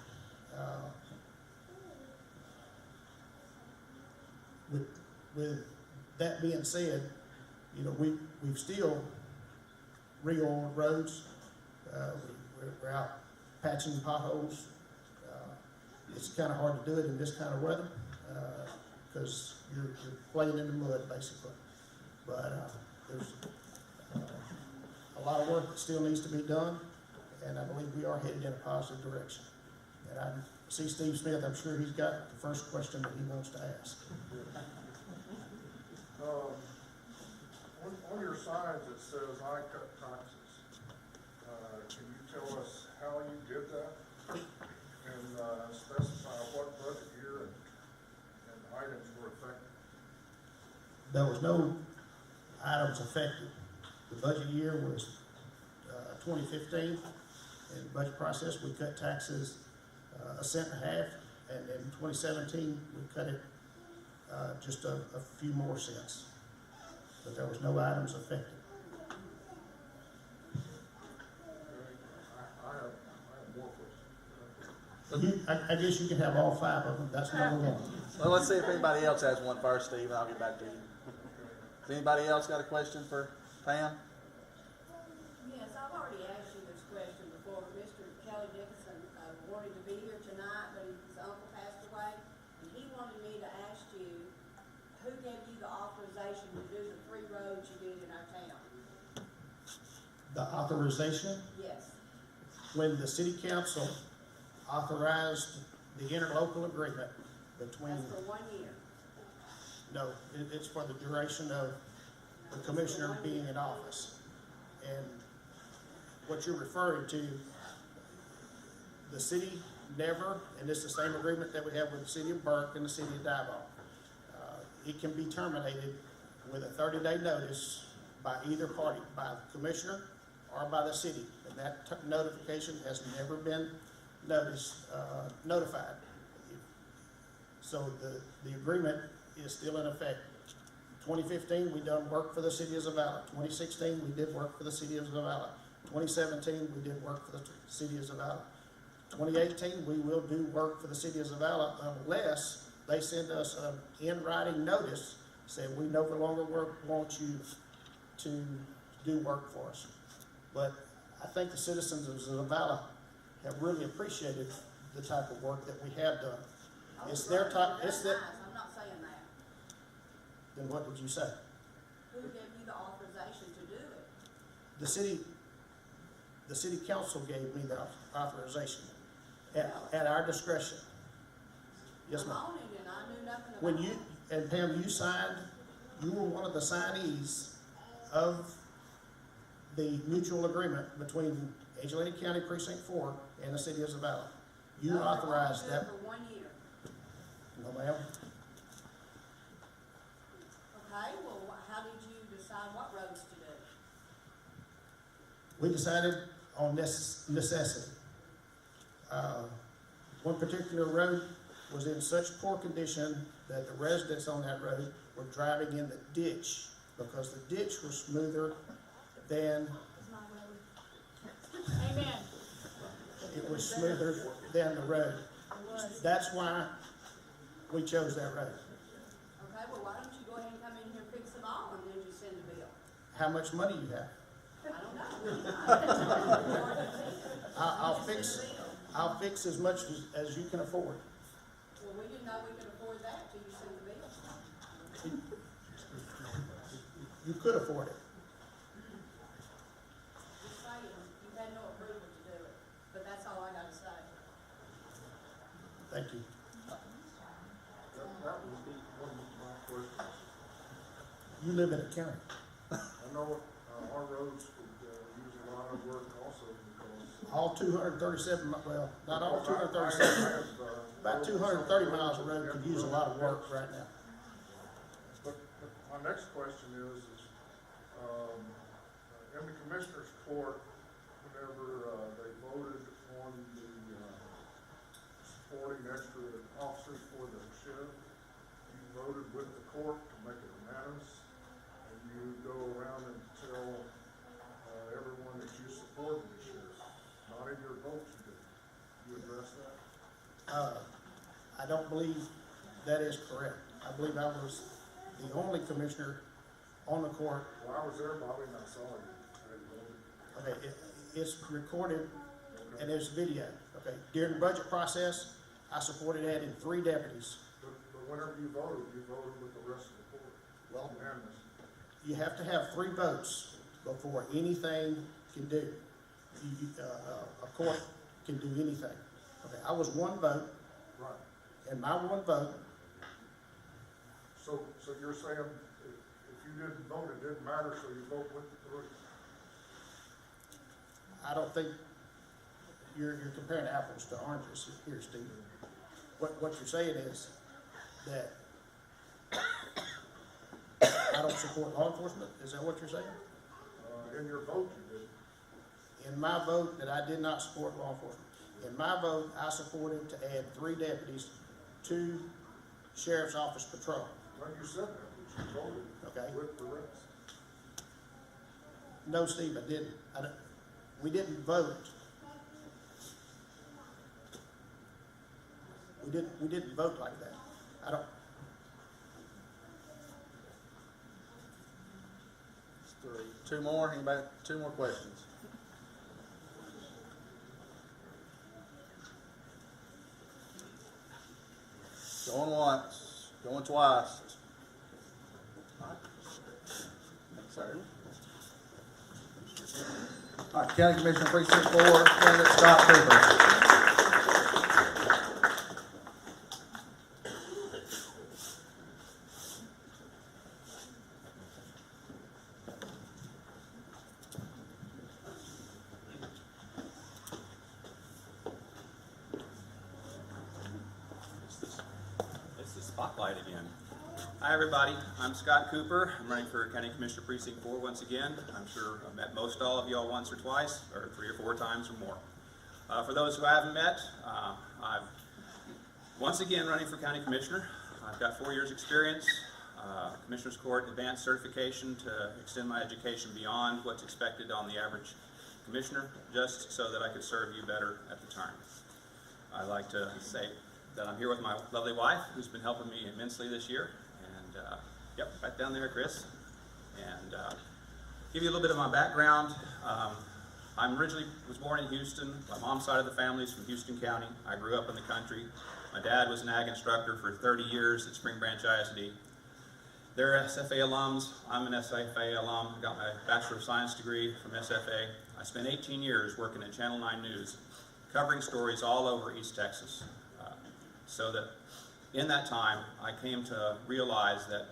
With that being said, you know, we've still re-oiled roads. We're out patching potholes. It's kind of hard to do it in this kind of weather because you're playing in the mud basically. But there's a lot of work that still needs to be done, and I believe we are headed in a positive direction. And I see Steve Smith. I'm sure he's got the first question that he wants to ask. On your signs it says I cut taxes. Can you tell us how you did that? And specify what budget year and items were affected? There was no items affected. The budget year was 2015. In the budget process, we cut taxes $0.015, and in 2017, we cut it just a few more cents. but there was no items affected. I have more questions. I guess you can have all 5 of them, that's number 1. Well, let's see if anybody else has one first, Steve, and I'll get back to you. Has anybody else got a question for Pam? Yes, I've already asked you this question before. Mr. Kelly Dickinson wanted to be here tonight, but his uncle passed away. And he wanted me to ask you, who gave you the authorization to do the 3 roads you did in our town? The authorization, Yes. when the city council authorized the interlocal agreement between, That's for 1 year. no, it's for the duration of the commissioner being in office. And what you're referring to, the city never, and it's the same agreement that we have with the city of Burke and the city of Diboll. It can be terminated with a 30-day notice by either party, by the commissioner or by the city. And that notification has never been notified. So the agreement is still in effect. 2015, we done work for the city of Zavalla. 2016, we did work for the city of Zavalla. 2017, we did work for the city of Zavalla. 2018, we will do work for the city of Zavalla unless they send us an in-writing notice saying we no longer want you to do work for us. But I think the citizens of Zavalla have really appreciated the type of work that we have done. It's their type, it's their, I'm not saying that. then what did you say? Who gave you the authorization to do it? The city council gave me the authorization at our discretion. Yes, ma'am. I'm on it and I knew nothing about When you, it. and Pam, you signed, you were one of the signees of the mutual agreement between Angelina County Precinct 4 and the city of Zavalla. You No, authorized they're that. only good for 1 year. No, ma'am. Okay, well, how did you decide what roads to do? We decided on necessity. One particular road was in such poor condition that the residents on that road were driving in the ditch because the ditch was smoother than, Amen. it was smoother than the road. That's why we chose that road. Okay, well, why don't you go ahead and come in here and fix them all and then just send a bill? How much money you have? I don't know. I'll fix as much as you can afford. Well, we didn't know we could afford that till you sent the bill. You could afford it. Just saying, you've had no approval to do it, but that's all I gotta say. Thank you. That would be one of my questions. You live in a county. I know, our roads could, use a lot of work also because. All 237, well, not all 237, about 230 miles of road could use a lot of work right now. But my next question is, in the commissioner's court, whenever, they voted on the, supporting extra officers for the sheriff, you voted with the court to make it unanimous, and you go around and tell, everyone that you supported the sheriff. Not in your vote you did. You address that? I don't believe that is correct. I believe I was the only commissioner on the court. Well, I was there, Bobby, and I saw you. Okay, it's recorded and there's video. Okay, during the budget process, I supported adding 3 deputies. But whenever you voted with the rest of the court. Well, Unanimous. you have to have 3 votes before anything can do. A court can do anything. Okay, I was 1 vote, Right. and my 1 vote, So you're saying if you didn't vote, it didn't matter, so you vote with the 3? I don't think you're comparing apples to oranges here, Steve. What you're saying is that I don't support law enforcement? Is that what you're saying? In your vote, you did. In my vote, that I did not support law enforcement. In my vote, I supported to add 3 deputies to Sheriff's Office Patrol. Well, you said that, but you voted Okay. with the rest. No, Steve, I didn't. We didn't vote. We didn't vote like that. I don't. It's 3. 2 more. Anybody? 2 more questions. Going once. Going twice. Sir. All right, County Commissioner Precinct 4, candidate Scott Cooper. It's the spotlight again. Hi, everybody. I'm Scott Cooper. I'm running for County Commissioner Precinct 4 once again. I'm sure I've met most all of y'all once or twice, or 3 or 4 times or more. For those who I haven't met, I'm once again running for County Commissioner. I've got 4 years experience, Commissioner's Court advanced certification to extend my education beyond what's expected on the average commissioner, just so that I could serve you better at the time. I'd like to say that I'm here with my lovely wife, who's been helping me immensely this year. And, yep, right down there, Chris. And give you a little bit of my background. I was born in Houston. My mom's side of the family is from Houston County. I grew up in the country. My dad was an ag instructor for 30 years at Spring Branch ISD. They're SFA alums. I'm an SFA alum. I got my Bachelor of Science degree from SFA. I spent 18 years working at Channel 9 News, covering stories all over East Texas. So that in that time, I came to realize that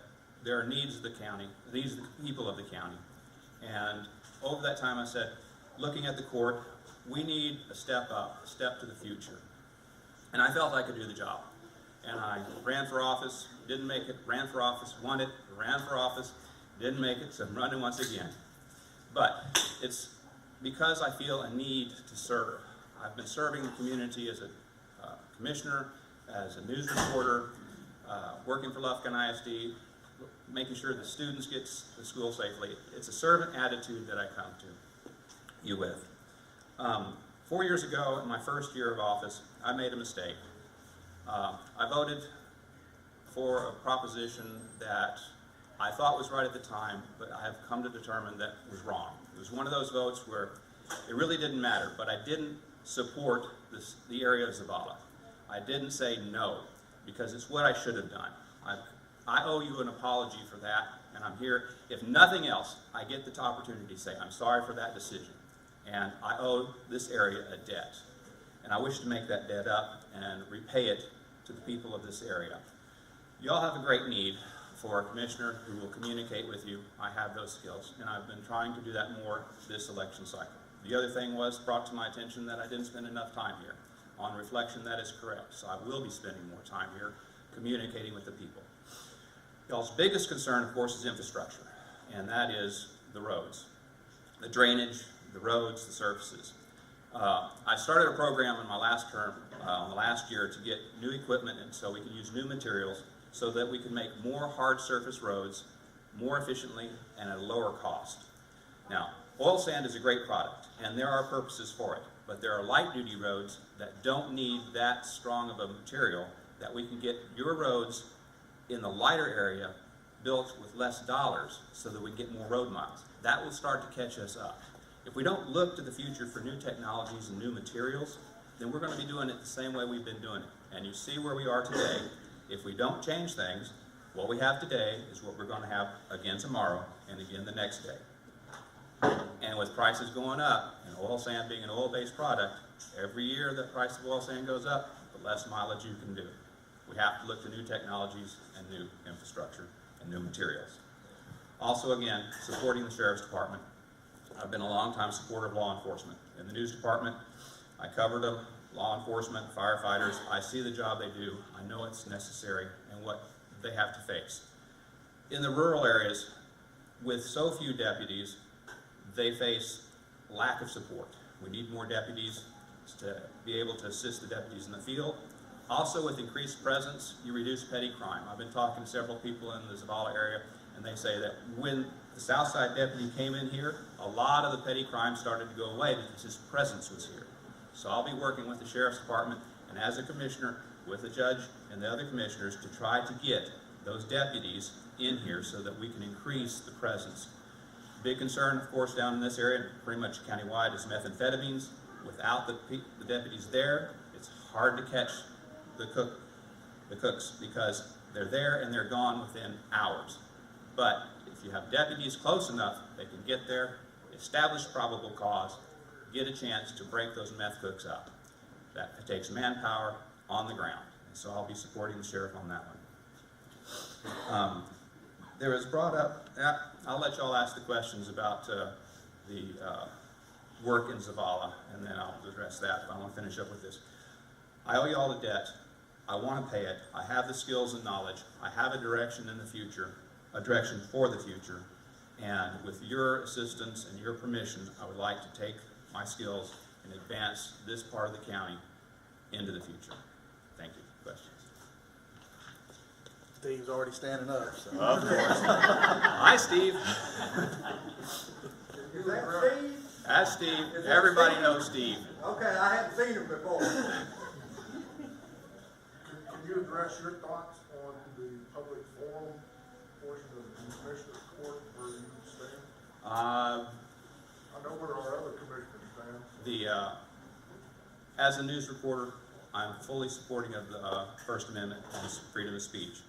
there are needs of the county, these are the people of the county. And over that time, I said, looking at the court, we need a step up, a step to the future. And I felt I could do the job. And I ran for office, didn't make it, ran for office, won it, ran for office, didn't make it, so I'm running once again. But it's because I feel a need to serve. I've been serving the community as a commissioner, as a news reporter, working for Lufkin ISD, making sure the students get to school safely. It's a servant attitude that I come to you with. 4 years ago, in my first year of office, I made a mistake. I voted for a proposition that I thought was right at the time, but I have come to determine that was wrong. It was one of those votes where it really didn't matter, but I didn't support the area of Zavalla. I didn't say no, because it's what I should have done. I owe you an apology for that, and I'm here. If nothing else, I get the opportunity to say, I'm sorry for that decision, and I owe this area a debt. And I wish to make that debt up and repay it to the people of this area. You all have a great need for a commissioner who will communicate with you. I have those skills, and I've been trying to do that more this election cycle. The other thing was brought to my attention that I didn't spend enough time here. On reflection, that is correct. So I will be spending more time here communicating with the people. Y'all's biggest concern, of course, is infrastructure, and that is the roads, the drainage, the roads, the surfaces. I started a program in my last term, the last year, to get new equipment and so we can use new materials so that we can make more hard surface roads more efficiently and at a lower cost. Now, oil sand is a great product, and there are purposes for it. But there are light-duty roads that don't need that strong of a material, that we can get your roads in the lighter area built with less dollars so that we can get more road miles. That will start to catch us up. If we don't look to the future for new technologies and new materials, then we're going to be doing it the same way we've been doing it. And you see where we are today. If we don't change things, what we have today is what we're going to have again tomorrow and again the next day. And with prices going up, and oil sand being an oil-based product, every year the price of oil sand goes up, the less mileage you can do. We have to look to new technologies and new infrastructure and new materials. Also, again, supporting the Sheriff's Department. I've been a long-time supporter of law enforcement. In the news department, I covered them, law enforcement, firefighters. I see the job they do. I know it's necessary and what they have to face. In the rural areas, with so few deputies, they face lack of support. We need more deputies to be able to assist the deputies in the field. Also, with increased presence, you reduce petty crime. I've been talking to several people in the Zavalla area, and they say that when the Southside deputy came in here, a lot of the petty crimes started to go away because his presence was here. So I'll be working with the Sheriff's Department and as a commissioner with the judge and the other commissioners to try to get those deputies in here so that we can increase the presence. Big concern, of course, down in this area, pretty much countywide, is methamphetamines. Without the deputies there, it's hard to catch the cooks because they're there and they're gone within hours. But if you have deputies close enough, they can get there, establish probable cause, get a chance to break those meth cooks up. That takes manpower on the ground. And so I'll be supporting the sheriff on that one. There was brought up, I'll let y'all ask the questions about the work in Zavalla, and then I'll address that, but I want to finish up with this. I owe y'all a debt. I want to pay it. I have the skills and knowledge. I have a direction in the future, a direction for the future, and with your assistance and your permission, I would like to take my skills and advance this part of the county into the future. Thank you. Questions? Steve's already standing up, so. Of course. Hi, Steve. Is that Steve? That's Steve. Everybody knows Steve. Okay, I hadn't seen him before. Can you address your thoughts on the public forum portion of the commissioner's court where you stand? I know where our other commissioners stand. As a news reporter, I'm fully supporting of the First Amendment and freedom of speech.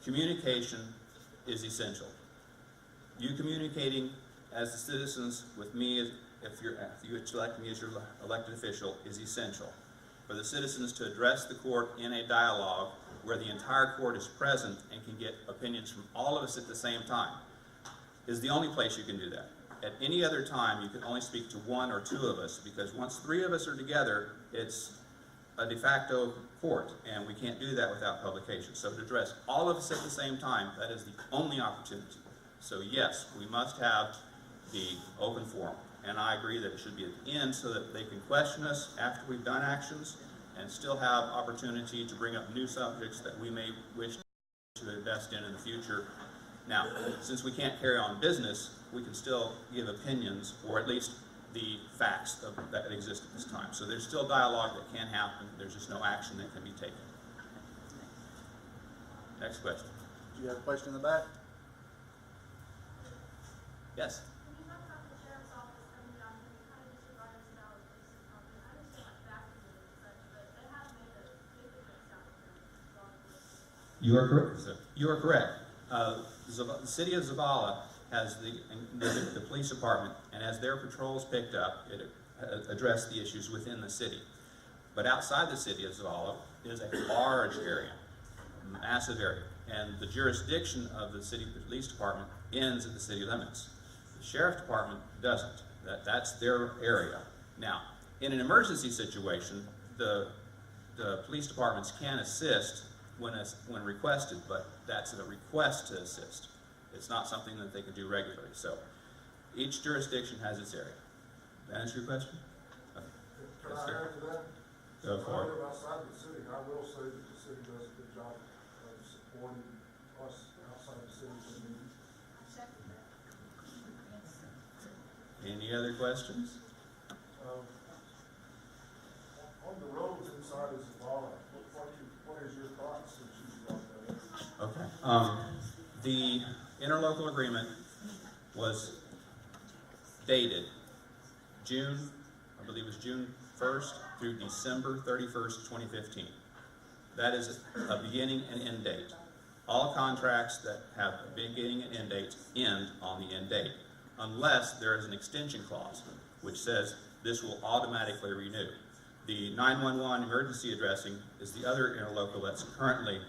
Communication is essential. You communicating as the citizens with me, if you elect me as your elected official, is essential. For the citizens to address the court in a dialogue where the entire court is present and can get opinions from all of us at the same time is the only place you can do that. At any other time, you can only speak to one or two of us, because once three of us are together, it's a de facto court, and we can't do that without publication. So to address all of us at the same time, that is the only opportunity. So yes, we must have the open forum, and I agree that it should be at the end so that they can question us after we've done actions and still have opportunity to bring up new subjects that we may wish to invest in the future. Now, since we can't carry on business, we can still give opinions, or at least the facts that exist at this time. So there's still dialogue that can happen. There's just no action that can be taken. Next question. Do you have a question in the back? Yes? When you talk about the sheriff's office coming down, you kind of disregarded the Dallas Police Department. I understand like baptism and such, but they have made a big difference down here. You are correct. You are correct. The city of Zavalla has the police department, and as their patrols picked up, it addressed the issues within the city. But outside the city of Zavalla is a large area, massive area, and the jurisdiction of the city police department ends at the city limits. The sheriff department doesn't. That's their area. Now, in an emergency situation, the police departments can assist when requested, but that's a request to assist. It's not something that they can do regularly. So each jurisdiction has its area. That answer your question? Okay. Can I add to that? Go for it. I live outside the city, and I will say that the city does a good job of supporting us outside the city when needed. Any other questions? On the roads inside of Zavalla, what is your thoughts since you brought that up? Okay. The interlocal agreement was dated June, I believe it was June 1st through December 31st, 2015. That is a beginning and end date. All contracts that have beginning and end dates end on the end date, unless there is an extension clause, which says this will automatically renew. The 911 emergency addressing is the other interlocal that's currently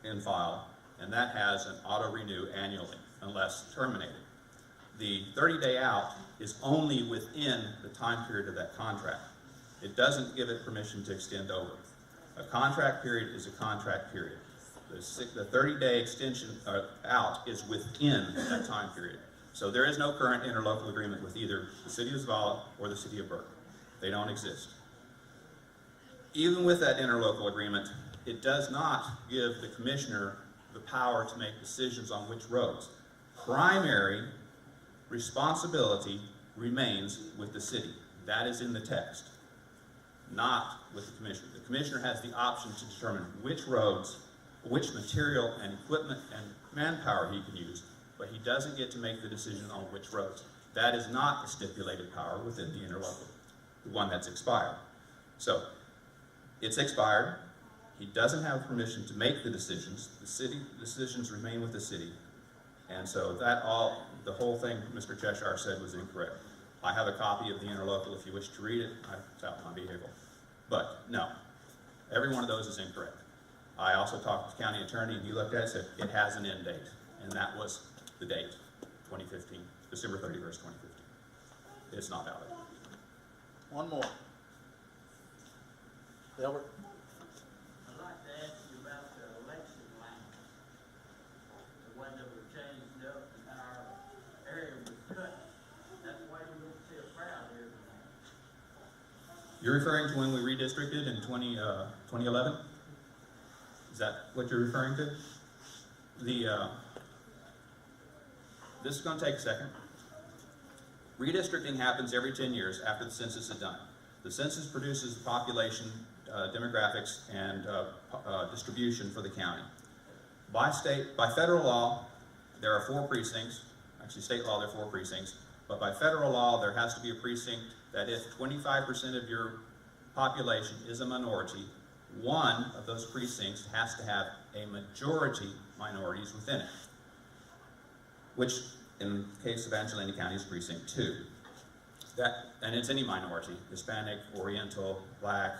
in file, and that has an auto-renew annually, unless terminated. The 30-day out is only within the time period of that contract. It doesn't give it permission to extend over. A contract period is a contract period. The 30-day extension out is within that time period. So there is no current interlocal agreement with either the city of Zavalla or the city of Burke. They don't exist. Even with that interlocal agreement, it does not give the commissioner the power to make decisions on which roads. primary responsibility remains with the city. That is in the text, not with the commissioner. The commissioner has the option to determine which roads, which material and equipment and manpower he can use, but he doesn't get to make the decision on which roads. That is not a stipulated power within the interlocal, the one that's expired. So, it's expired. He doesn't have permission to make the decisions. The city decisions remain with the city. And so the whole thing Mr. Cheshire said was incorrect. I have a copy of the interlocal if you wish to read it. It's out in my vehicle. But no, every one of those is incorrect. I also talked to the county attorney and he looked at it and said it has an end date. And that was the date, 2015, December 31st, 2015. It's not valid. One more. Delbert? I'd like to ask you about the election line. The one that was changed up and our area was cut. That's why you don't see a crowd here tonight. You're referring to when we redistricted in 2011? Is that what you're referring to? This is going to take a second. Redistricting happens every 10 years after the census is done. The census produces the population, demographics, and distribution for the county. By federal law, there are 4 precincts. Actually, state law, there are 4 precincts. But by federal law, there has to be a precinct that if 25% of your population is a minority, one of those precincts has to have a majority minorities within it, which in the case of Angelina County is precinct 2. And it's any minority, Hispanic, Oriental, Black,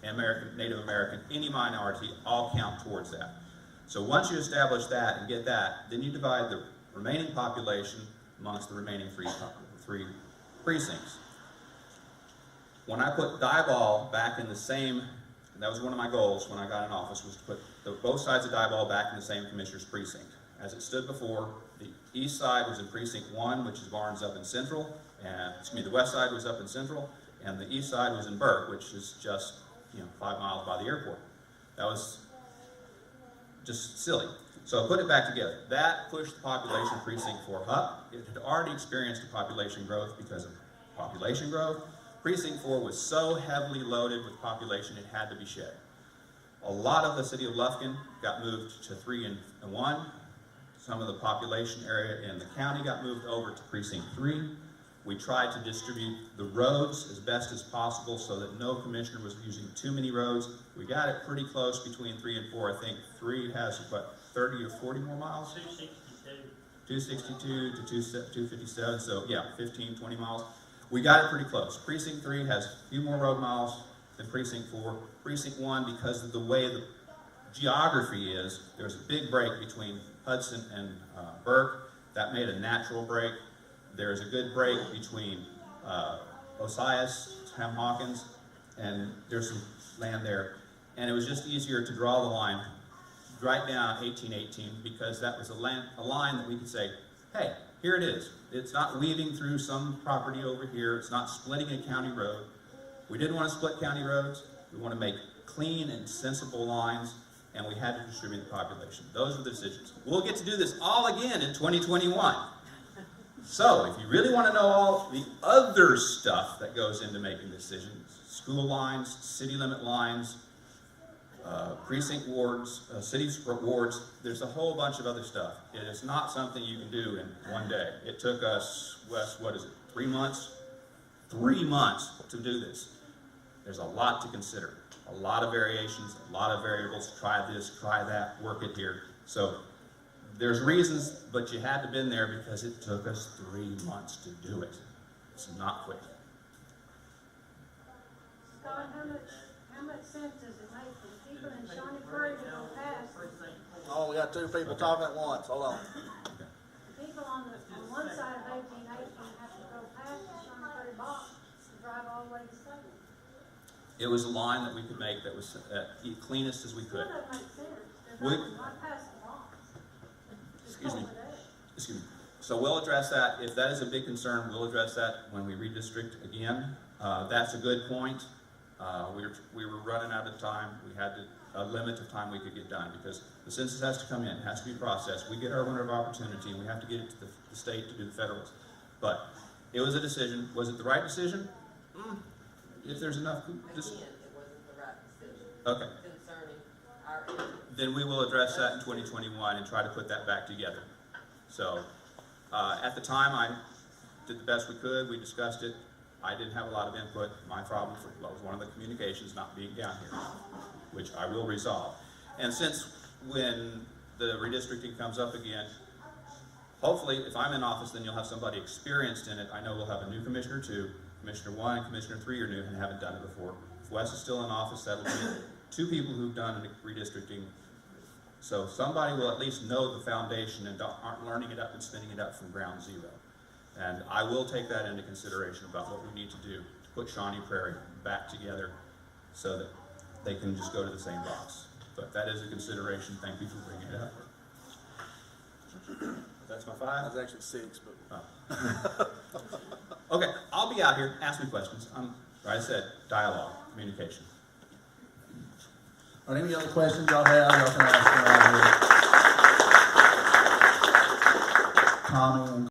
American, Native American, any minority, all count towards that. So once you establish that and get that, then you divide the remaining population amongst the remaining 3 precincts. When I put Diboll back in the same, and that was one of my goals when I got in office, was to put both sides of Diboll back in the same commissioner's precinct. As it stood before, the east side was in precinct 1, which is Barnes up in Central, and the west side was up in Central, and the east side was in Burke, which is just 5 miles by the airport. That was just silly. So I put it back together. That pushed the population precinct 4 up. It had already experienced a population growth because of population growth. Precinct 4 was so heavily loaded with population it had to be shed. A lot of the city of Lufkin got moved to 3 and 1. Some of the population area in the county got moved over to precinct 3. We tried to distribute the roads as best as possible so that no commissioner was using too many roads. We got it pretty close between 3 and 4. I think 3 has, what, 30 or 40 more miles? 262 to 257, so yeah, 15, 20 miles. We got it pretty close. Precinct 3 has a few more road miles than Precinct 4. Precinct 1, because of the way the geography is, there's a big break between Hudson and Burke. That made a natural break. There's a good break between Osias, Ham Hawkins, and there's some land there. And it was just easier to draw the line right down 1818 because that was a line that we could say, hey, here it is. It's not weaving through some property over here. It's not splitting a county road. We didn't want to split county roads. We want to make clean and sensible lines, and we had to distribute the population. Those were the decisions. We'll get to do this all again in 2021. So, if you really want to know all the other stuff that goes into making decisions, school lines, city limit lines, precinct wards, city wards, there's a whole bunch of other stuff. It is not something you can do in one day. It took us, Wes, what is it, 3 months? 3 months to do this. There's a lot to consider. A lot of variations, a lot of variables. Try this, try that, work it here. So there's reasons, but you had to have been there because it took us 3 months to do it. It's not quick. Scott, how much sense does it make for the people in Shawnee Prairie to go past? Oh, we got 2 people talking at once. Hold on. People on one side of 1818 have to go past the Shawnee Prairie box to drive all the way to Southern. It was a line that we could make that was cleanest as we could. That doesn't make sense. They're not past the box. Excuse me. Excuse me. So we'll address that. If that is a big concern, we'll address that when we redistrict again. That's a good point. We were running out of time. We had to a limit of time we could get done, because the census has to come in, it has to be processed. We get our window of opportunity, and we have to get it to the state to do the federals. But it was a decision. Was it the right decision? If there's enough, just Again, it wasn't the right decision. okay. Concerning our entity. Then we will address that in 2021 and try to put that back together. So, at the time, I did the best we could. We discussed it. I didn't have a lot of input. My problem was one of the communications not being down here, which I will resolve. And since when the redistricting comes up again, hopefully, if I'm in office, then you'll have somebody experienced in it. I know we'll have a new Commissioner 2, Commissioner 1, and Commissioner 3 are new and haven't done it before. If Wes is still in office, that'll be 2 people who've done redistricting. So somebody will at least know the foundation and aren't learning it up and spinning it up from ground zero. And I will take that into consideration about what we need to do to put Shawnee Prairie back together so that they can just go to the same box. But that is a consideration. Thank you for bringing it up. That's my 5. That was actually 6, but. Oh. Okay, I'll be out here. Ask me questions. Like I said, dialogue, communication. Are there any other questions y'all have? Y'all can ask them out here. Tommy and